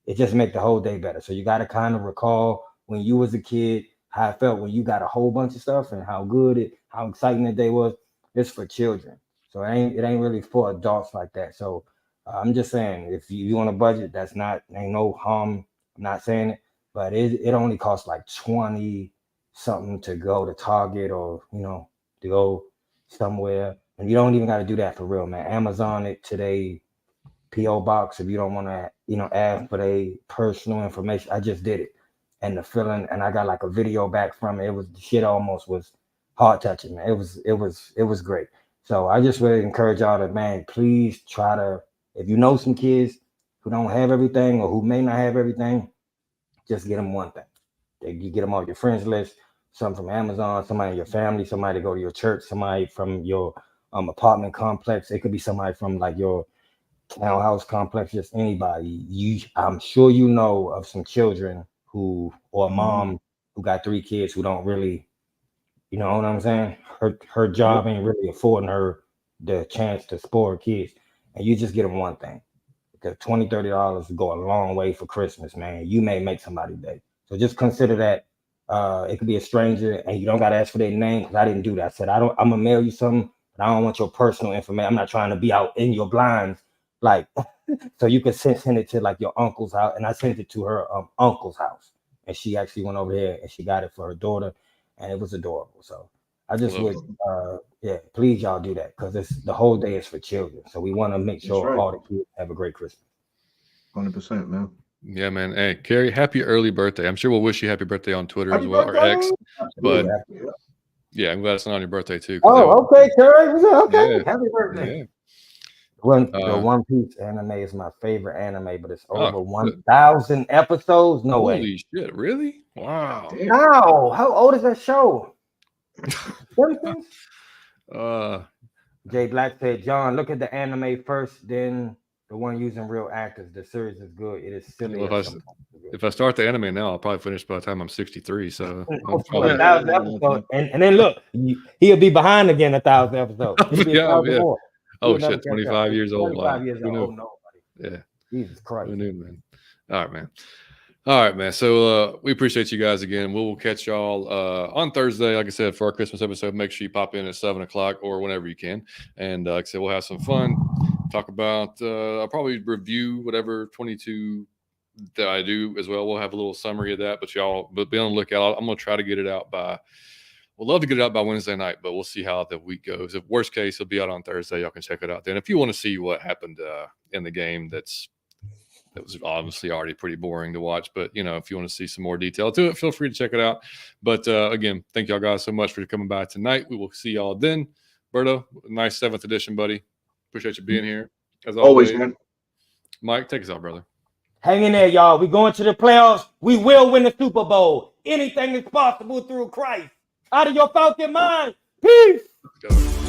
it just makes the whole day better. So you got to kind of recall when you was a kid, how it felt when you got a whole bunch of stuff and how exciting that day was. It's for children. So it ain't really for adults like that. So I'm just saying, if you on a budget, ain't no harm. I'm not saying it, but it only costs like 20 something to go to Target or, to go somewhere. And you don't even got to do that for real, man. Amazon it today, P.O. box if you don't want to, ask for their personal information. I just did it. And the feeling, and I got like a video back from it. The shit almost was heart touching, man. It was great. So I just really encourage y'all to, man, please try to, if you know some kids who don't have everything or who may not have everything, just get them one thing. You get them off your friends list, some from Amazon, somebody in your family, somebody to go to your church, somebody from your apartment complex. It could be somebody from like your townhouse complex, just anybody. I'm sure you know of some children or a mom who got 3 kids who don't really, you know what I'm saying? Her job ain't really affording her the chance to spoil kids. And you just get them one thing. Because $20, $30 go a long way for Christmas, man. You may make somebody's day. So just consider that. It could be a stranger and you don't got to ask for their name, because I didn't do that. I said, I'm going to mail you something, but I don't want your personal information. I'm not trying to be out in your blinds. Like, so you could send it to like your uncle's house. And I sent it to her uncle's house. And she actually went over there and she got it for her daughter. And it was adorable. So I just would, please y'all do that, because the whole day is for children. So we want to make sure all the kids have a great Christmas. 100%, man. Yeah, man. Hey, Carrie, happy early birthday. I'm sure we'll wish you happy birthday on Twitter as well, or X. But yeah, I'm glad it's not on your birthday too. Oh, okay, Carrie. Okay, happy birthday. Yeah. The One Piece anime is my favorite anime, but it's over 1,000 episodes. No way. Holy shit! Really? Wow. No. How old is that show? Jay Black said, John, look at the anime first, then the one using real actors. The series is good. It is silly. Well, if I start the anime now, I'll probably finish by the time I'm 63. So 1,000 episodes, and then look, he'll be behind again 1,000 episodes. Yeah. Oh shit! 25 years old. 25 years old. Nobody. Yeah. Jesus Christ. Who knew, man? All right, man. So we appreciate you guys again. We'll catch y'all on Thursday, like I said, for our Christmas episode. Make sure you pop in at 7:00 or whenever you can. And like I said, we'll have some fun. Talk about I'll probably review whatever 22 that I do as well. We'll have a little summary of that, but be on the lookout. I'm going to try to get it out by. We'd love to get it out by Wednesday night, but we'll see how the week goes. If worst case, it'll be out on Thursday. Y'all can check it out then. If you want to see what happened in the game, that was obviously already pretty boring to watch. But, if you want to see some more detail to it, feel free to check it out. But, again, thank y'all guys so much for coming by tonight. We will see y'all then. Berto, nice 7th edition, buddy. Appreciate you being here. As always, man. Mike, take us out, brother. Hang in there, y'all. We going to the playoffs. We will win the Super Bowl. Anything is possible through Christ. Out of your Falcon mind. Peace. Let's go.